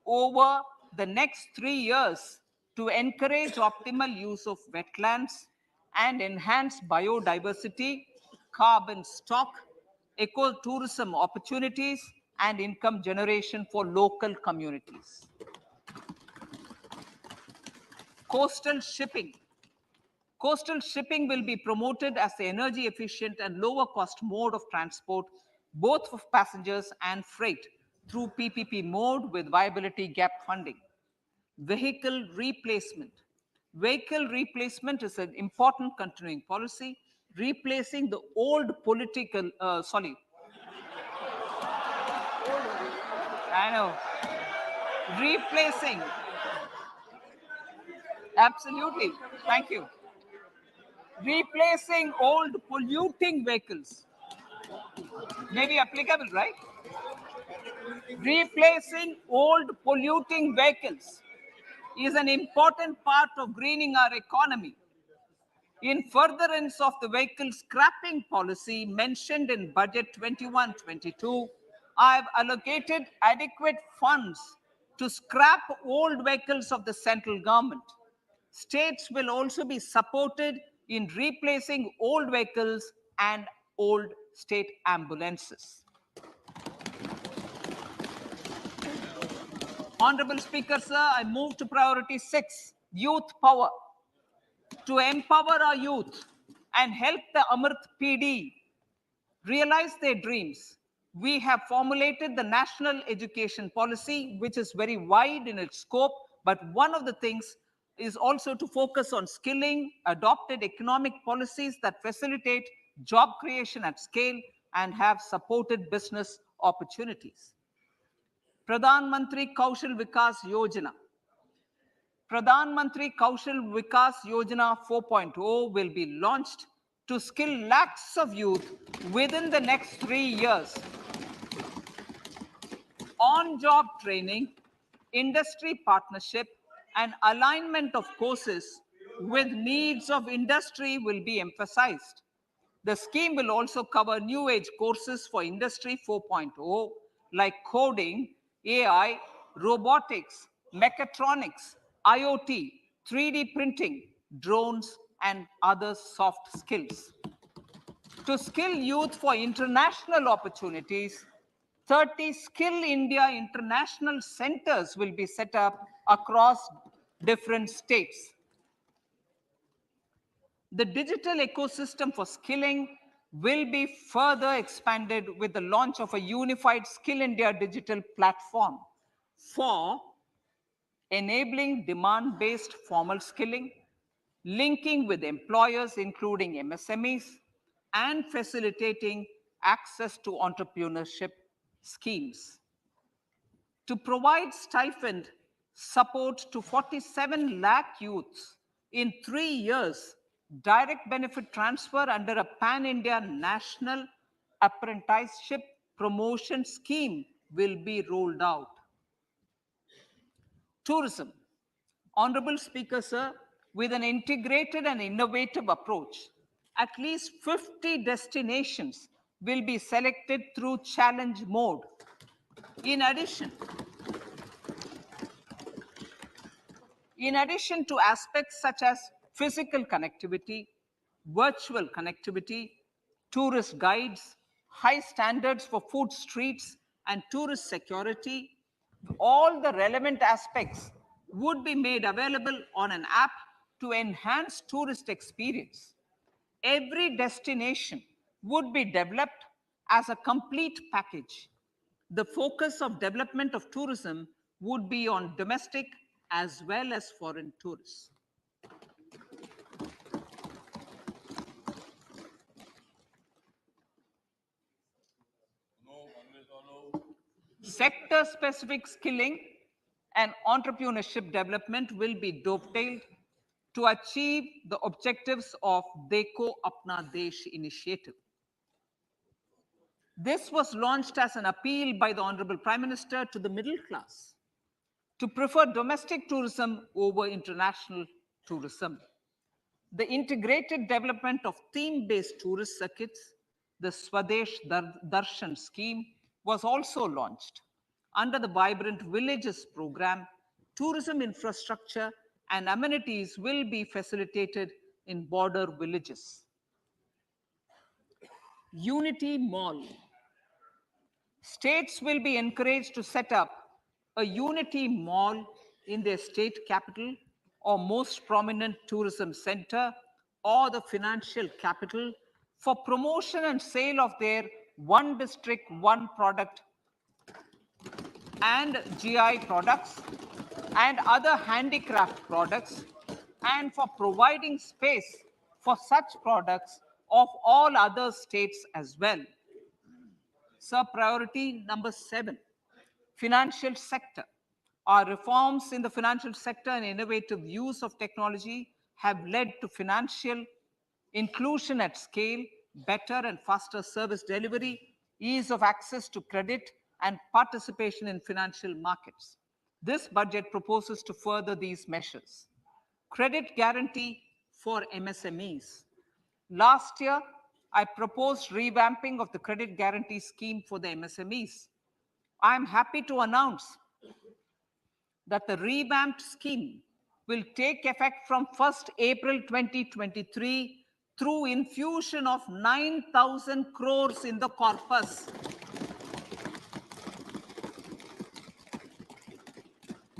over the next 3 years to encourage optimal use of wetlands and enhance biodiversity, carbon stock, ecotourism opportunities, and income generation for local communities. Coastal shipping. Coastal shipping will be promoted as the energy efficient and lower cost mode of transport, both for passengers and freight, through PPP mode with viability gap funding. Vehicle replacement. Vehicle replacement is an important continuing policy, replacing the old I know, replacing, absolutely, thank you. Replacing old polluting vehicles may be applicable, right? Replacing old polluting vehicles is an important part of greening our economy. In furtherance of the vehicle scrapping policy mentioned in Budget 21-22, I have allocated adequate funds to scrap old vehicles of the central government. States will also be supported in replacing old vehicles and old state ambulances. Honorable Speaker, sir, I move to priority 6, youth power. To empower our youth and help the Amrit PD realize their dreams, we have formulated the national education policy, which is very wide in its scope, but one of the things is also to focus on skilling, adopted economic policies that facilitate job creation at scale and have supported business opportunities. Pradhan Mantri Kaushal Vikas Yojana. Pradhan Mantri Kaushal Vikas Yojana 4.0 will be launched to skill lakhs of youth within the next 3 years. On-job training, industry partnership, and alignment of courses with needs of industry will be emphasized. The scheme will also cover new age courses for Industry 4.0 like coding, AI, robotics, mechatronics, IoT, 3D printing, drones, and other soft skills. To skill youth for international opportunities, 30 Skill India international centers will be set up across different states. The digital ecosystem for skilling will be further expanded with the launch of a unified Skill India digital platform for enabling demand-based formal skilling, linking with employers, including MSMEs, and facilitating access to entrepreneurship schemes. To provide stipend support to 47 lakh youths in 3 years, direct benefit transfer under a pan-India national apprenticeship promotion scheme will be rolled out. Tourism. Honorable Speaker, sir, with an integrated and innovative approach, at least 50 destinations will be selected through challenge mode. In addition to aspects such as physical connectivity, virtual connectivity, tourist guides, high standards for food streets, and tourist security, all the relevant aspects would be made available on an app to enhance tourist experience. Every destination would be developed as a complete package. The focus of development of tourism would be on domestic as well as foreign tourists. Sector-specific skilling and entrepreneurship development will be dovetailed to achieve the objectives of Dekho Apna Desh initiative. This was launched as an appeal by the Honorable Prime Minister to the middle class to prefer domestic tourism over international tourism. The integrated development of theme-based tourist circuits, the Swadesh Darshan scheme, was also launched. Under the Vibrant Villages program, tourism infrastructure and amenities will be facilitated in border villages. Unity Mall. States will be encouraged to set up a Unity Mall in their state capital or most prominent tourism center or the financial capital for promotion and sale of their one district, one product and GI products and other handicraft products, and for providing space for such products of all other states as well. Sir, priority number 7, financial sector. Our reforms in the financial sector and innovative use of technology have led to financial inclusion at scale, better and faster service delivery, ease of access to credit, and participation in financial markets. This budget proposes to further these measures. Credit guarantee for MSMEs. Last year, I proposed revamping of the credit guarantee scheme for the MSMEs. I am happy to announce that the revamped scheme will take effect from 1st April 2023 through infusion of 9,000 crores in the corpus.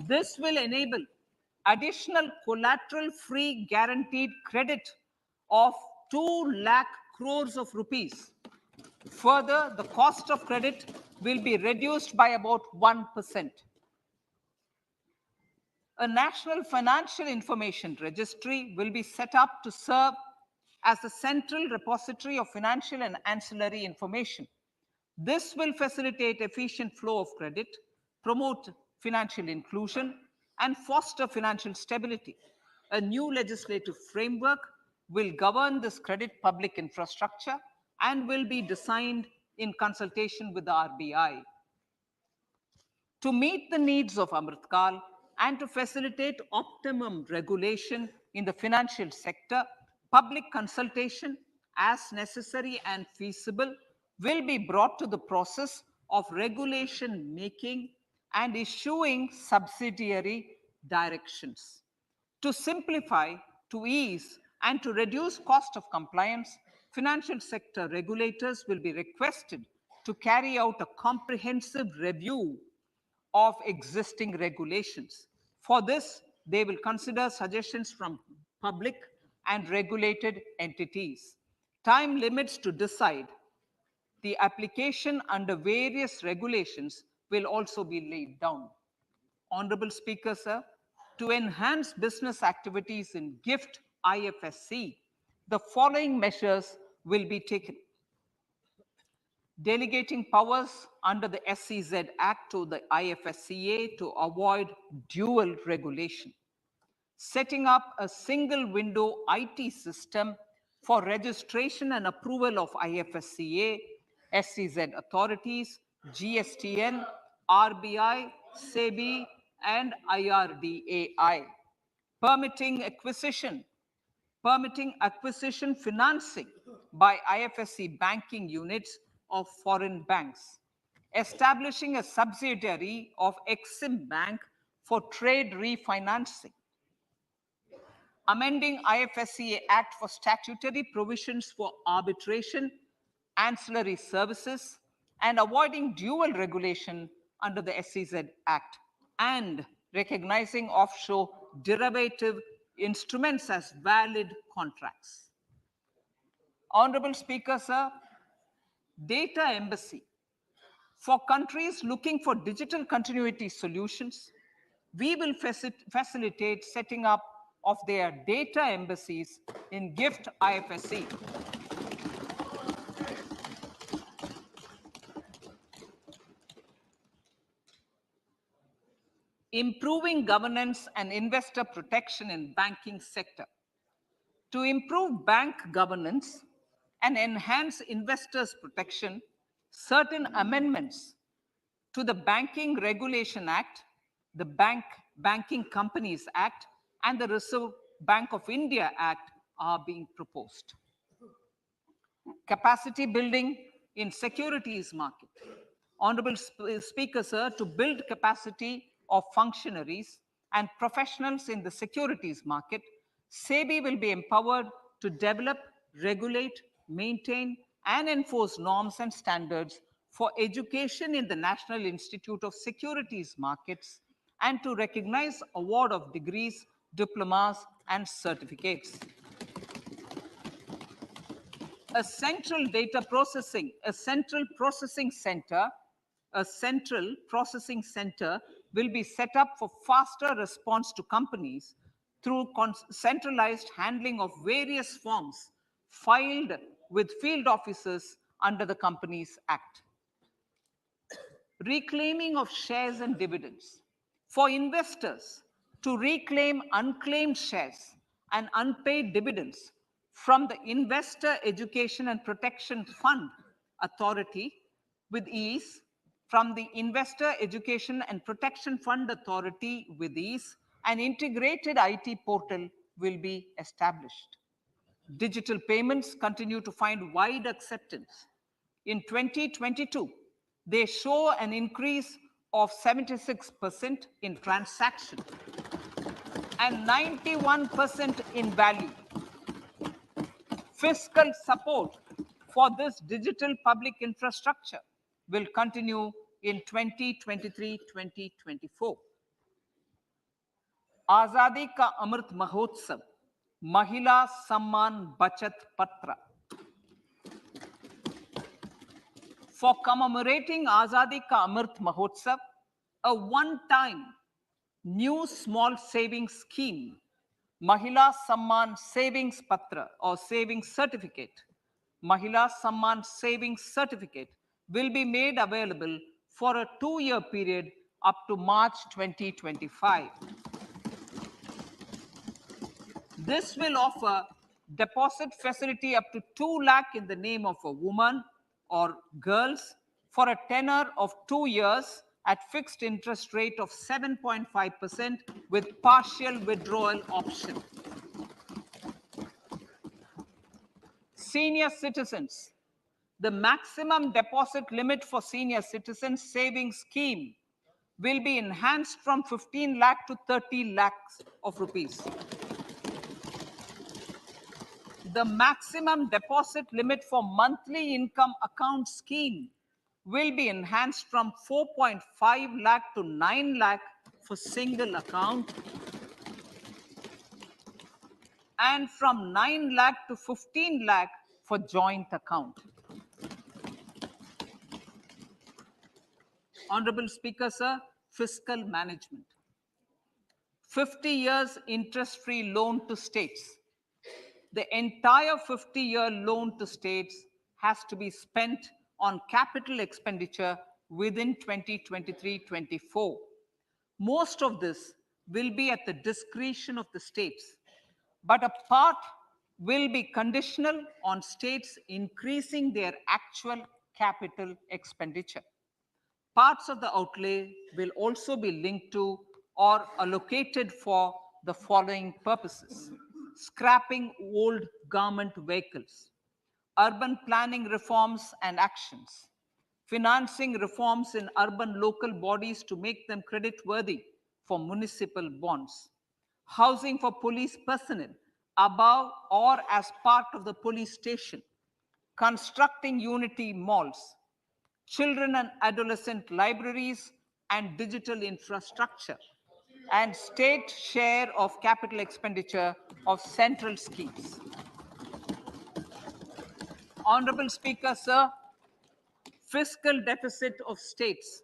This will enable additional collateral-free guaranteed credit of 2 lakh crores of rupees. Further, the cost of credit will be reduced by about 1%. A national financial information registry will be set up to serve as the central repository of financial and ancillary information. This will facilitate efficient flow of credit, promote financial inclusion, and foster financial stability. A new legislative framework will govern this credit public infrastructure and will be designed in consultation with the RBI. To meet the needs of Amritkal and to facilitate optimum regulation in the financial sector, public consultation, as necessary and feasible, will be brought to the process of regulation making and issuing subsidiary directions. To simplify, to ease, and to reduce cost of compliance, financial sector regulators will be requested to carry out a comprehensive review of existing regulations. For this, they will consider suggestions from public and regulated entities. Time limits to decide the application under various regulations will also be laid down. Honorable Speaker, sir, to enhance business activities in GIFT IFSC, the following measures will be taken. Delegating powers under the SEZ Act to the IFSCA to avoid dual regulation. Setting up a single window IT system for registration and approval of IFSCA, SEZ authorities, GSTN, RBI, SEBI, and IRDAI. Permitting acquisition financing by IFSC banking units of foreign banks, establishing a subsidiary of Exim Bank for trade refinancing, amending IFSCA Act for statutory provisions for arbitration, ancillary services, and avoiding dual regulation under the SEZ Act, and recognizing offshore derivative instruments as valid contracts. Honorable Speaker, sir, data embassy. For countries looking for digital continuity solutions, we will facilitate setting up of their data embassies in GIFT IFSC. Improving governance and investor protection in banking sector. To improve bank governance and enhance investors' protection, certain amendments to the Banking Regulation Act, the Banking Companies Act, and the Reserve Bank of India Act are being proposed. Capacity building in securities market. Honorable Speaker, sir, to build capacity of functionaries and professionals in the securities market, SEBI will be empowered to develop, regulate, maintain, and enforce norms and standards for education in the National Institute of Securities Markets and to recognize award of degrees, diplomas, and certificates. A central processing center will be set up for faster response to companies through centralized handling of various forms filed with field officers under the Companies Act. Reclaiming of shares and dividends. For investors to reclaim unclaimed shares and unpaid dividends from the Investor Education and Protection Fund Authority with ease, from the Investor Education and Protection Fund Authority with ease, an integrated IT portal will be established. Digital payments continue to find wide acceptance. In 2022, they show an increase of 76% in transaction and 91% in value. Fiscal support for this digital public infrastructure will continue in 2023-2024. Azadi Ka Amrit Mahotsav, Mahila Samman Bachat Patra. For commemorating Azadi Ka Amrit Mahotsav, a one-time new small savings scheme, Mahila Samman Savings Patra or Savings Certificate, Mahila Samman Savings Certificate will be made available for a 2-year period up to March 2025. This will offer deposit facility up to 2 lakh in the name of a woman or girls for a tenure of 2 years at fixed interest rate of 7.5% with partial withdrawal option. Senior citizens. The maximum deposit limit for senior citizens savings scheme will be enhanced from 15 lakh to 30 lakhs of rupees. The maximum deposit limit for monthly income account scheme will be enhanced from 4.5 lakh to 9 lakh for single account and from 9 lakh to 15 lakh for joint account. Honorable Speaker, sir, fiscal management. 50 years interest-free loan to states. The entire 50-year loan to states has to be spent on capital expenditure within 2023-24. Most of this will be at the discretion of the states, but a part will be conditional on states increasing their actual capital expenditure. Parts of the outlay will also be linked to or allocated for the following purposes: scrapping old government vehicles, urban planning reforms and actions, financing reforms in urban local bodies to make them credit-worthy for municipal bonds, housing for police personnel above or as part of the police station, constructing unity malls, children and adolescent libraries and digital infrastructure, and state share of capital expenditure of central schemes. Honorable Speaker, sir, fiscal deficit of states.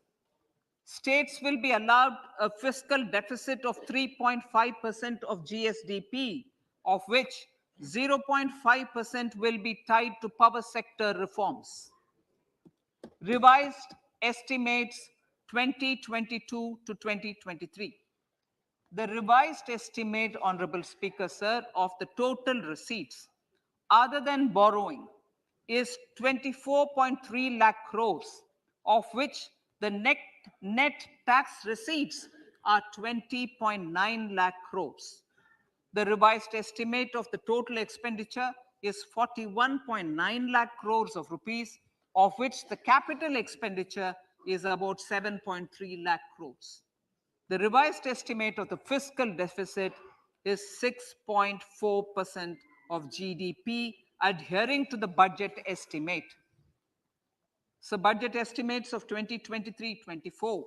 States will be allowed a fiscal deficit of 3.5% of GSDP, of which 0.5% will be tied to power sector reforms. Revised estimates 2022 to 2023. The revised estimate, Honorable Speaker, sir, of the total receipts other than borrowing is 24.3 lakh crores, of which the net tax receipts are 20.9 lakh crores. The revised estimate of the total expenditure is 41.9 lakh crores of rupees, of which the capital expenditure is about 7.3 lakh crores. The revised estimate of the fiscal deficit is 6.4% of GDP, adhering to the budget estimate. So budget estimates of 2023-24.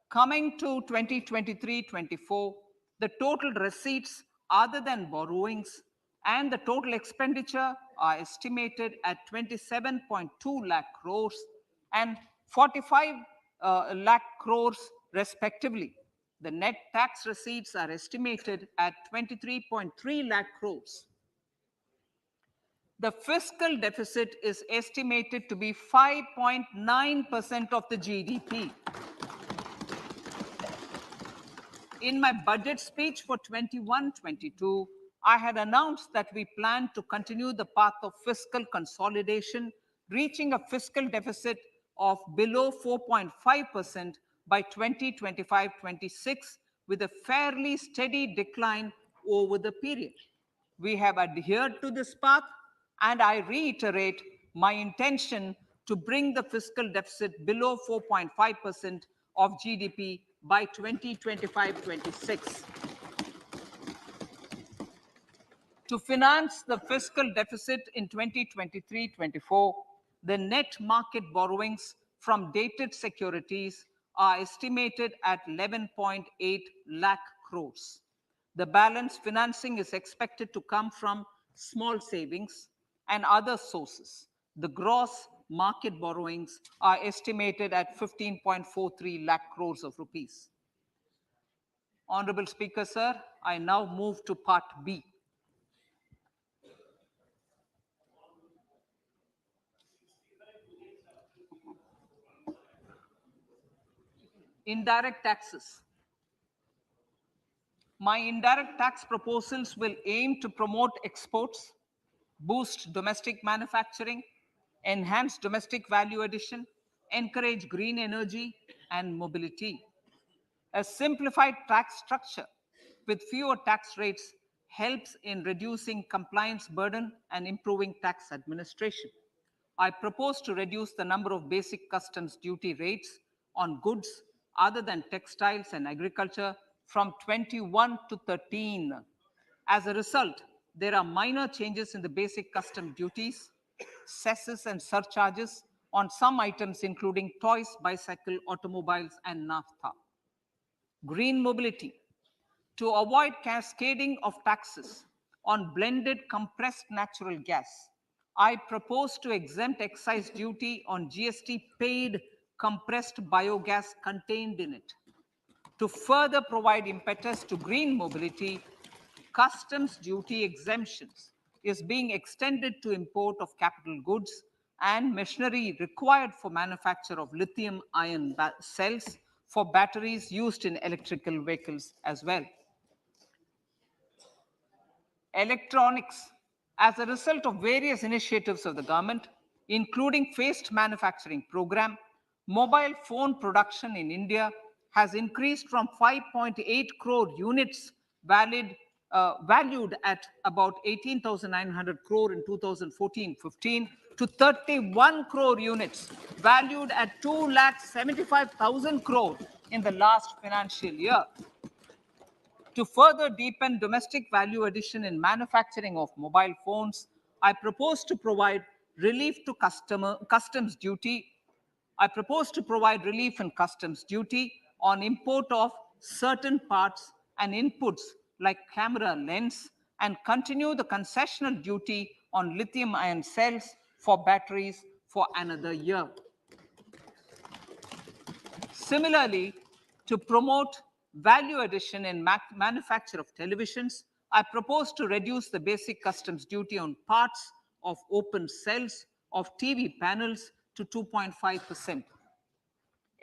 Coming to 2023-24, the total receipts other than borrowings and the total expenditure are estimated at 27.2 lakh crores and 45 lakh crores respectively. The net tax receipts are estimated at 23.3 lakh crores. The fiscal deficit is estimated to be 5.9% of the GDP. In my budget speech for 21-22, I had announced that we plan to continue the path of fiscal consolidation, reaching a fiscal deficit of below 4.5% by 2025-26, with a fairly steady decline over the period. We have adhered to this path, and I reiterate my intention to bring the fiscal deficit below 4.5% of GDP by 2025-26. To finance the fiscal deficit in 2023-24, the net market borrowings from dated securities are estimated at 11.8 lakh crores. The balance financing is expected to come from small savings and other sources. The gross market borrowings are estimated at 15.43 lakh crores of rupees. Honorable Speaker, sir, I now move to Part B. Indirect taxes. My indirect tax proposals will aim to promote exports, boost domestic manufacturing, enhance domestic value addition, encourage green energy and mobility. A simplified tax structure with fewer tax rates helps in reducing compliance burden and improving tax administration. I propose to reduce the number of basic customs duty rates on goods other than textiles and agriculture from 21 to 13. As a result, there are minor changes in the basic custom duties, cesses and surcharges on some items including toys, bicycle, automobiles and naphtha. Green mobility. To avoid cascading of taxes on blended compressed natural gas, I propose to exempt excise duty on GST paid compressed biogas contained in it. To further provide impetus to green mobility, customs duty exemptions is being extended to import of capital goods and machinery required for manufacture of lithium-ion cells for batteries used in electrical vehicles as well. Electronics. As a result of various initiatives of the government, including phased manufacturing program, mobile phone production in India has increased from 5.8 crore units valued at about 18,900 crore in 2014-15 to 31 crore units valued at 2,75,000 crore in the last financial year. To further deepen domestic value addition in manufacturing of mobile phones, I propose to provide relief to customs duty. I propose to provide relief in customs duty on import of certain parts and inputs like camera lens and continue the concessional duty on lithium-ion cells for batteries for another year. Similarly, to promote value addition in manufacture of televisions, I propose to reduce the basic customs duty on parts of open cells of TV panels to 2.5%.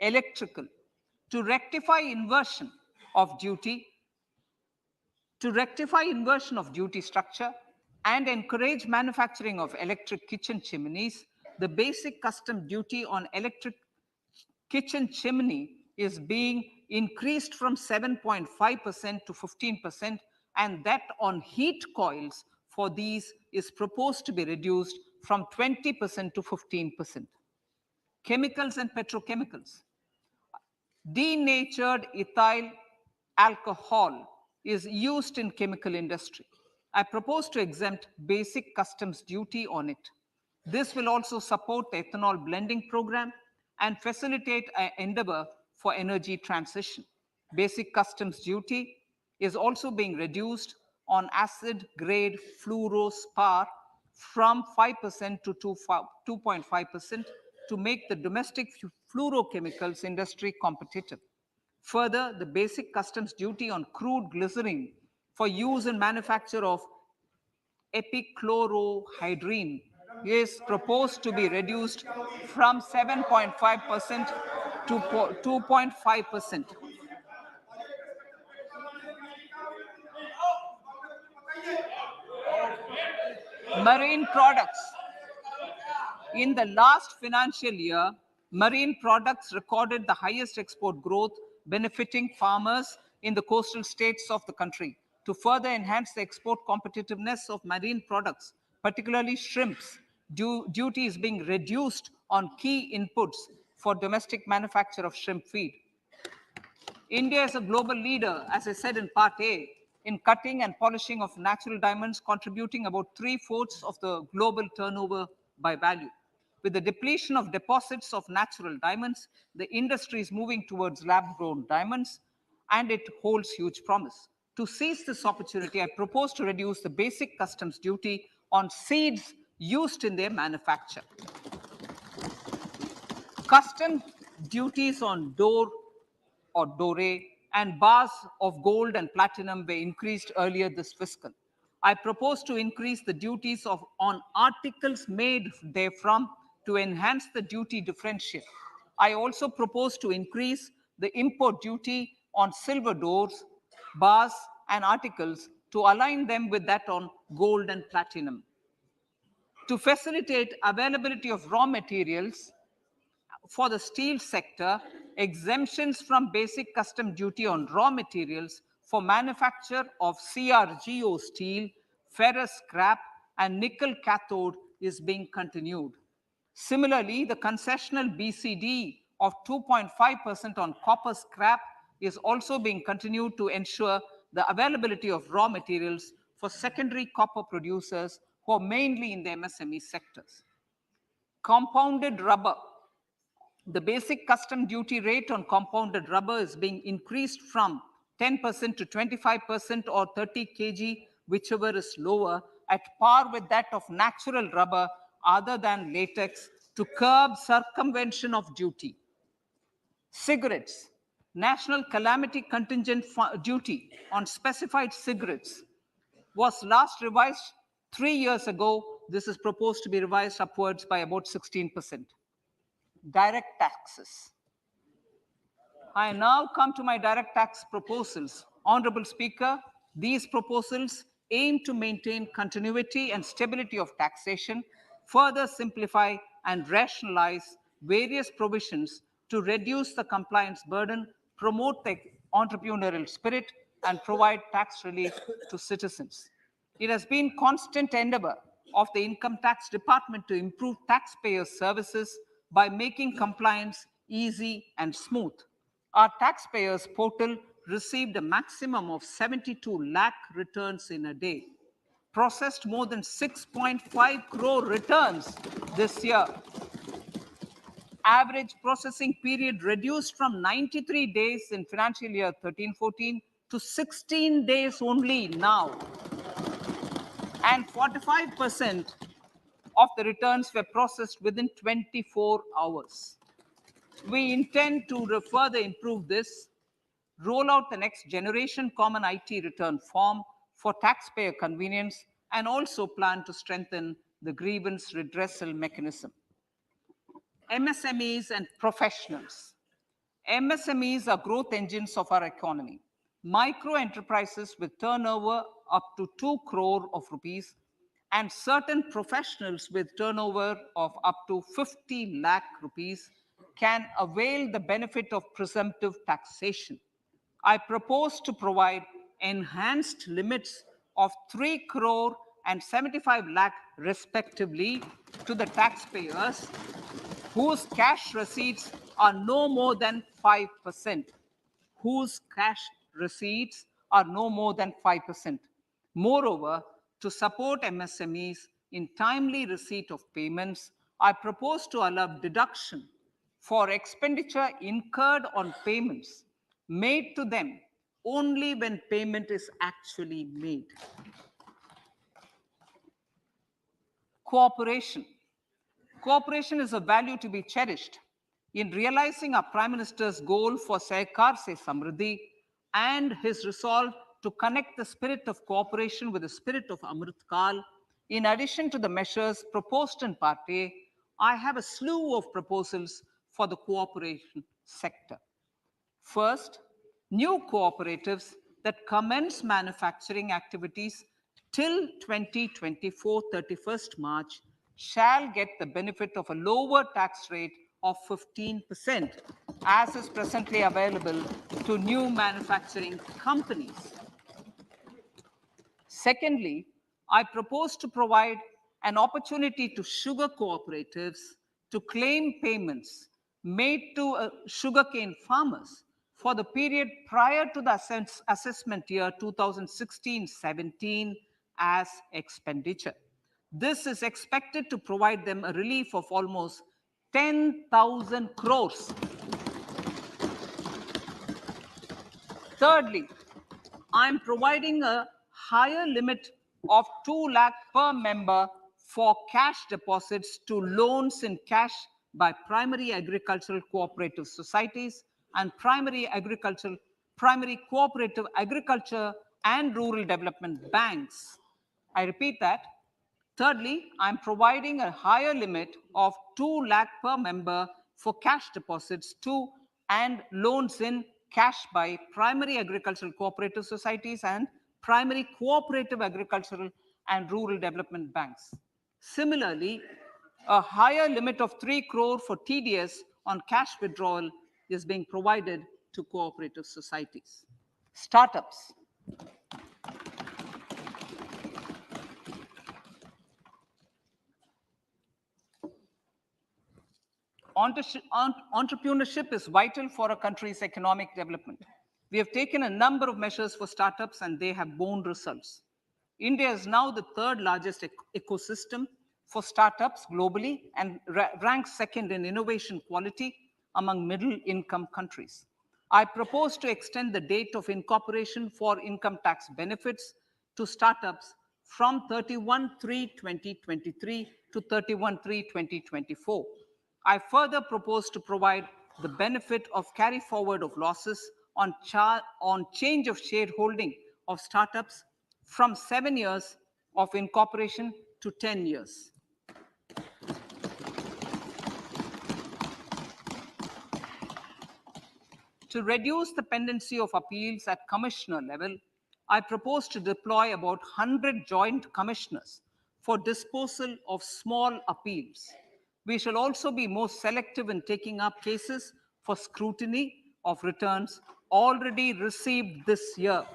Electrical. To rectify inversion of duty structure and encourage manufacturing of electric kitchen chimneys, the basic custom duty on electric kitchen chimney is being increased from 7.5% to 15%, and that on heat coils for these is proposed to be reduced from 20% to 15%. Chemicals and petrochemicals. Denatured ethyl alcohol is used in chemical industry. I propose to exempt basic customs duty on it. This will also support the ethanol blending program and facilitate an endeavor for energy transition. Basic customs duty is also being reduced on acid grade fluorospar from 5% to 2.5% to make the domestic fluorochemicals industry competitive. Further, the basic customs duty on crude glycerin for use in manufacture of epichlorohydrin is proposed to be reduced from 7.5% to 2.5%. Marine products. In the last financial year, marine products recorded the highest export growth, benefiting farmers in the coastal states of the country. To further enhance the export competitiveness of marine products, particularly shrimps, duty is being reduced on key inputs for domestic manufacture of shrimp feed. India is a global leader, as I said in part A, in cutting and polishing of natural diamonds, contributing about 3/4 of the global turnover by value. With the depletion of deposits of natural diamonds, the industry is moving towards lab-grown diamonds, and it holds huge promise. To seize this opportunity, I propose to reduce the basic customs duty on seeds used in their manufacture. Custom duties on door or dore and bars of gold and platinum were increased earlier this fiscal. I propose to increase the duties on articles made therefrom to enhance the duty differential. I also propose to increase the import duty on silver doors, bars, and articles to align them with that on gold and platinum. To facilitate availability of raw materials, for the steel sector, exemptions from basic custom duty on raw materials for manufacture of CRGO steel, ferrous scrap, and nickel cathode is being continued. Similarly, the concessional BCD of 2.5% on copper scrap is also being continued to ensure the availability of raw materials for secondary copper producers who are mainly in the MSME sectors. Compounded rubber. The basic custom duty rate on compounded rubber is being increased from 10% to 25% or 30 kg, whichever is lower, at par with that of natural rubber other than latex, to curb circumvention of duty. Cigarettes. National calamity contingent duty on specified cigarettes was last revised 3 years ago. This is proposed to be revised upwards by about 16%. Direct taxes. I now come to my direct tax proposals. Honorable Speaker, these proposals aim to maintain continuity and stability of taxation, further simplify and rationalize various provisions to reduce the compliance burden, promote the entrepreneurial spirit, and provide tax relief to citizens. It has been constant endeavor of the Income Tax Department to improve taxpayers' services by making compliance easy and smooth. Our taxpayers portal received a maximum of 72 lakh returns in a day, processed more than 6.5 crore returns this year. Average processing period reduced from 93 days in financial year 13-14 to 16 days only now. And 45% of the returns were processed within 24 hours. We intend to further improve this, roll out the next generation common IT return form for taxpayer convenience, and also plan to strengthen the grievance redressal mechanism. MSMEs and professionals. MSMEs are growth engines of our economy. Micro enterprises with turnover up to 2 crore of rupees and certain professionals with turnover of up to 50 lakh rupees can avail the benefit of presumptive taxation. I propose to provide enhanced limits of 3 crore and 75 lakh respectively to the taxpayers whose cash receipts are no more than 5%. Whose cash receipts are no more than 5%. Moreover, to support MSMEs in timely receipt of payments, I propose to allow deduction for expenditure incurred on payments made to them only when payment is actually made. Cooperation. Cooperation is a value to be cherished. In realizing our Prime Minister's goal for Sehkar Se Samriddhi and his resolve to connect the spirit of cooperation with the spirit of Amrit Kal, in addition to the measures proposed in Part A, I have a slew of proposals for the cooperation sector. First, new cooperatives that commence manufacturing activities till 2024, 31st March, shall get the benefit of a lower tax rate of 15%, as is presently available to new manufacturing companies. Secondly, I propose to provide an opportunity to sugar cooperatives to claim payments made to sugarcane farmers for the period prior to the assessment year 2016-17 as expenditure. This is expected to provide them a relief of almost 10,000 crores. Thirdly, I am providing a higher limit of 2 lakh per member for cash deposits to loans in cash by primary agricultural cooperative societies and primary cooperative agriculture and rural development banks. I repeat that. Thirdly, I'm providing a higher limit of 2 lakh per member for cash deposits to and loans in cash by primary agricultural cooperative societies and primary cooperative agricultural and rural development banks. Similarly, a higher limit of 3 crore for TDS on cash withdrawal is being provided to cooperative societies. Startups. Entrepreneurship is vital for a country's economic development. We have taken a number of measures for startups and they have borne results. India is now the third largest ecosystem for startups globally and ranks second in innovation quality among middle-income countries. I propose to extend the date of incorporation for income tax benefits to startups from 31/3/2023 to 31/3/2024. I further propose to provide the benefit of carry forward of losses on change of shareholding of startups from 7 years of incorporation to 10 years. To reduce the pendency of appeals at commissioner level, I propose to deploy about 100 joint commissioners for disposal of small appeals. We shall also be more selective in taking up cases for scrutiny of returns already received this year.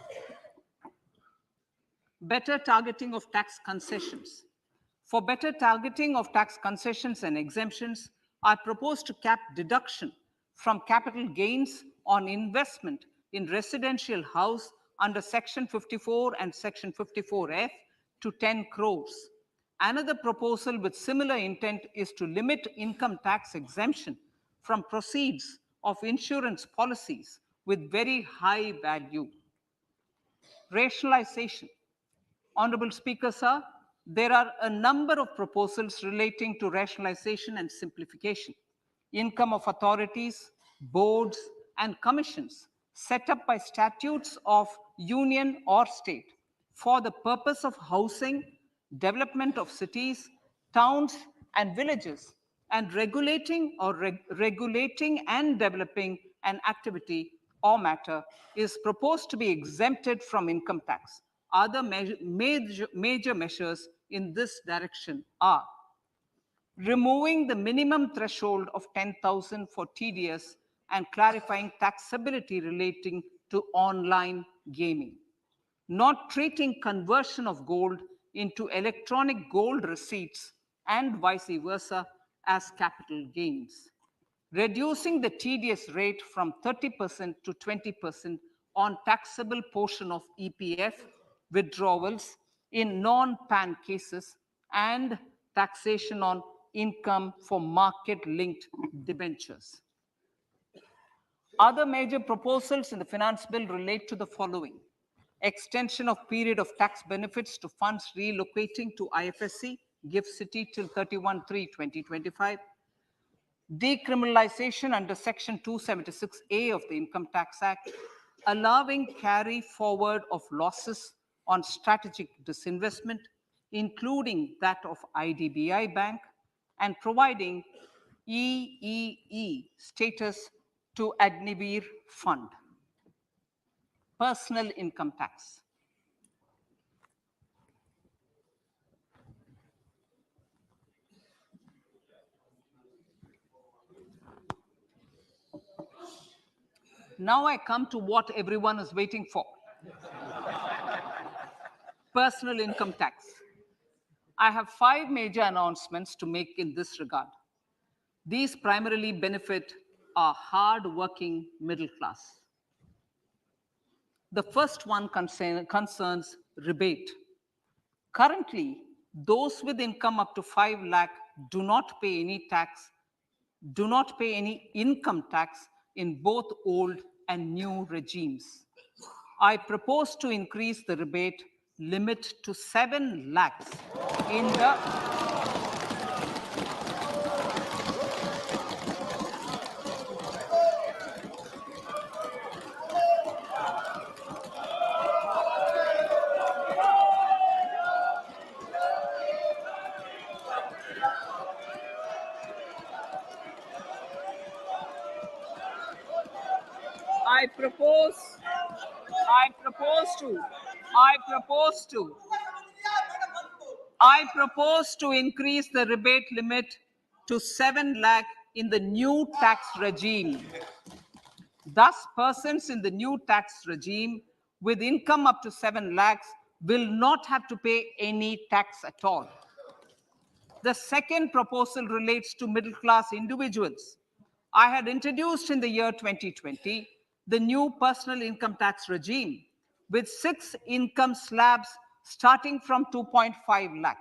Better targeting of tax concessions. For better targeting of tax concessions and exemptions, I propose to cap deduction from capital gains on investment in residential house under Section 54 and Section 54F to 10 crores. Another proposal with similar intent is to limit income tax exemption from proceeds of insurance policies with very high value. Rationalization. Honorable Speaker, sir, there are a number of proposals relating to rationalization and simplification. Income of authorities, boards, and commissions set up by statutes of union or state for the purpose of housing, development of cities, towns, and villages, and regulating and developing an activity or matter is proposed to be exempted from income tax. Other major measures in this direction are removing the minimum threshold of 10,000 for TDS and clarifying taxability relating to online gaming. not treating conversion of gold into electronic gold receipts and vice versa as capital gains, reducing the TDS rate from 30% to 20% on taxable portion of EPF withdrawals in non-PAN cases, and taxation on income for market-linked debentures. Other major proposals in the finance bill relate to the following: extension of period of tax benefits to funds relocating to IFSC, GIFT City till 31/3/2025, decriminalization under Section 276A of the Income Tax Act, allowing carry forward of losses on strategic disinvestment, including that of IDBI Bank, and providing EEE status to Agniveer Fund. Personal income tax. Now I come to what everyone is waiting for. Personal income tax. I have 5 major announcements to make in this regard. These primarily benefit our hard-working middle class. The first one concerns rebate. Currently, those with income up to 5 lakh do not pay any income tax in both old and new regimes. I propose to increase the rebate limit to 7 lakhs in the I propose to increase the rebate limit to 7 lakh in the new tax regime. Thus, persons in the new tax regime with income up to 7 lakhs will not have to pay any tax at all. The second proposal relates to middle class individuals. I had introduced in the year 2020 the new personal income tax regime with 6 income slabs starting from 2.5 lakh.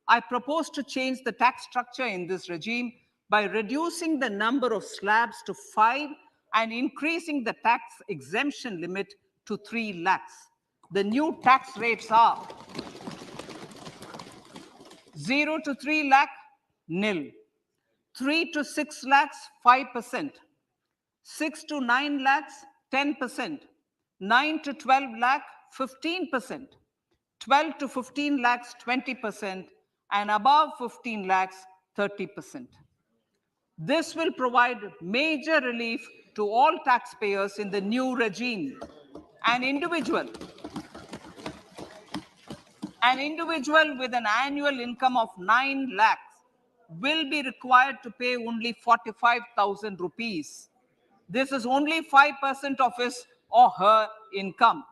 I propose to change the tax structure in this regime by reducing the number of slabs to 5 and increasing the tax exemption limit to 3 lakhs. The new tax rates are 0 to 3 lakh, nil. 3 to 6 lakhs, 5%. 6 to 9 lakhs, 10%. 9 to 12 lakh, 15%. 12 to 15 lakhs, 20%. And above 15 lakhs, 30%. This will provide major relief to all taxpayers in the new regime. An individual with an annual income of 9 lakhs will be required to pay only 45,000 rupees. This is only 5% of his or her income.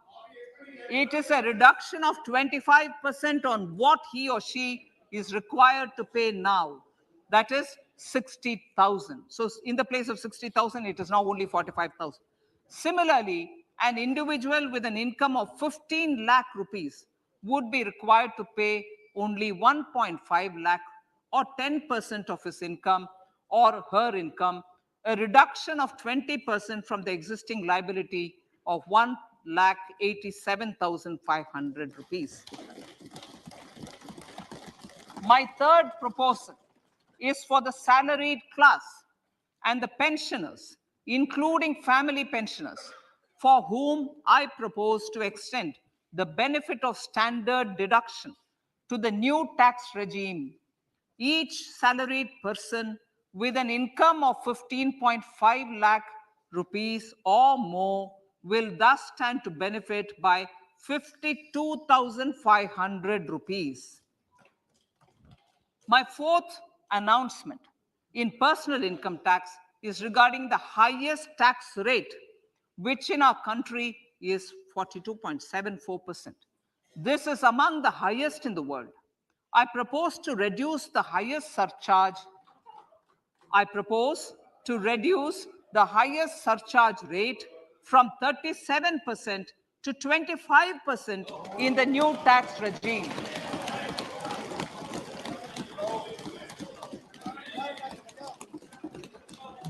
It is a reduction of 25% on what he or she is required to pay now. That is 60,000. So in the place of 60,000, it is now only 45,000. Similarly, an individual with an income of 15 lakh rupees would be required to pay only 1.5 lakh or 10% of his income or her income, a reduction of 20% from the existing liability of 1,87,500 rupees. My third proposal is for the salaried class and the pensioners, including family pensioners, for whom I propose to extend the benefit of standard deduction to the new tax regime. Each salaried person with an income of 15.5 lakh rupees or more will thus stand to benefit by 52,500 rupees. My fourth announcement in personal income tax is regarding the highest tax rate, which in our country is 42.74%. This is among the highest in the world. I propose to reduce the highest surcharge rate from 37% to 25% in the new tax regime.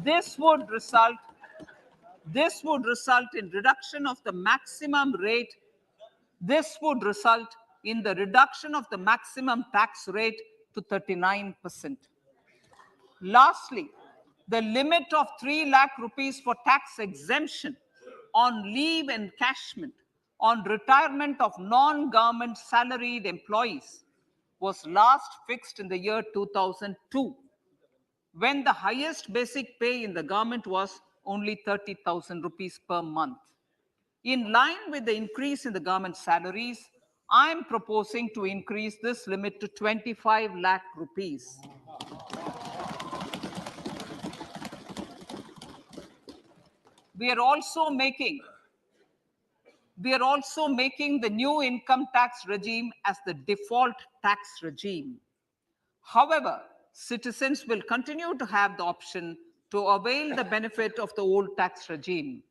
This would result in reduction of the maximum rate. This would result in the reduction of the maximum tax rate to 39%. Lastly, the limit of 3 lakh rupees for tax exemption on leave encashment on retirement of non-government salaried employees was last fixed in the year 2002, when the highest basic pay in the government was only 30,000 rupees per month. In line with the increase in the government salaries, I am proposing to increase this limit to 25 lakh rupees. We are also making the new income tax regime as the default tax regime. However, citizens will continue to have the option to avail the benefit of the old tax regime.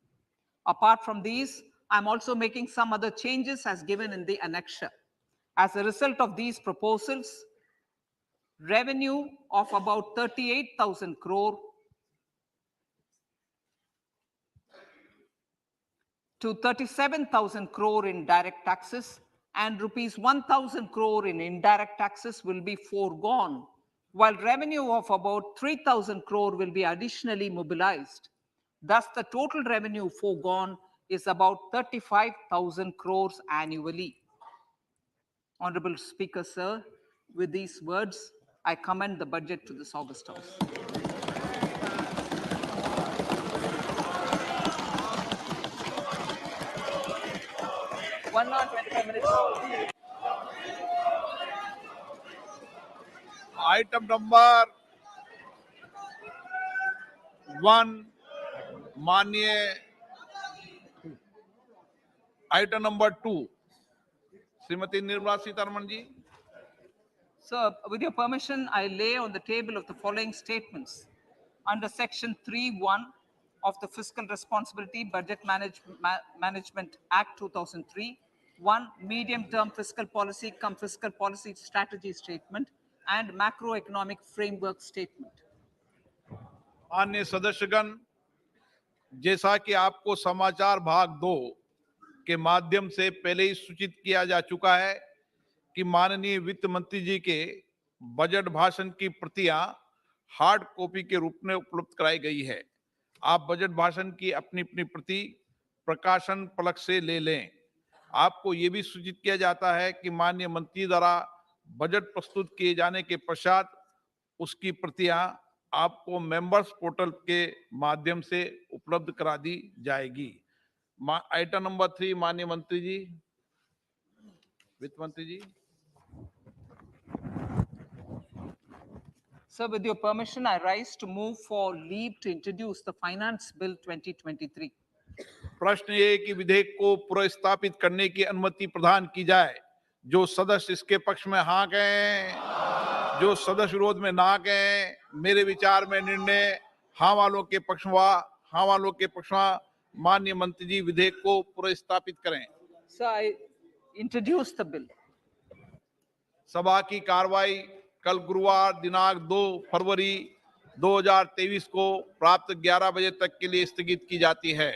Apart from these, I'm also making some other changes as given in the annexure. As a result of these proposals, revenue of about 38,000 crore to 37,000 crore in direct taxes and rupees 1,000 crore in indirect taxes will be foregone, while revenue of about 3,000 crore will be additionally mobilized. Thus, the total revenue foregone is about 35,000 crores annually. Honorable Speaker, sir, with these words, I commend the budget to this August House. One hour, 25 minutes. Item number 1 माननीय item number 2 Shrimati Nirmala Sitharaman ji. Sir, with your permission, I lay on the table of the following statements. Under Section 3(1) of the Fiscal Responsibility Budget Management Act 2003, 1. Medium-term fiscal policy cum fiscal policy strategy statement and macroeconomic framework statement. माननीय सदस्यगण, जैसा कि आपको समाचार भाग 2 के माध्यम से पहले ही सूचित किया जा चुका है कि माननीय वित्त मंत्री जी के बजट भाषण की प्रतियां हार्ड कॉपी के रूप में उपलब्ध कराई गई है. आप बजट भाषण की अपनी अपनी प्रति प्रकाशन पलक से ले लें. आपको ये भी सूचित किया जाता है कि माननीय मंत्री द्वारा बजट प्रस्तुत किए जाने के पश्चात उसकी प्रतियां आपको मेंबर्स पोर्टल के माध्यम से उपलब्ध करा दी जाएगी. आइटम नंबर 3 माननीय मंत्री जी, वित्त मंत्री जी. Sir, with your permission, I rise to move for leave to introduce the Finance Bill 2023. प्रश्न ये कि विधेयक को पुनर्स्थापित करने की अनुमति प्रदान की जाए. जो सदस्य इसके पक्ष में हाँ कहें, जो सदस्य विरोध में ना कहें. मेरे विचार में निर्णय हाँ वालों के पक्ष में. माननीय मंत्री जी विधेयक को पुनर्स्थापित करें. Sir, I introduce the bill. सभा की कार्रवाई कल गुरुवार दिनांक 2 फरवरी 2023 को प्राप्त 11 बजे तक के लिए स्थगित की जाती है.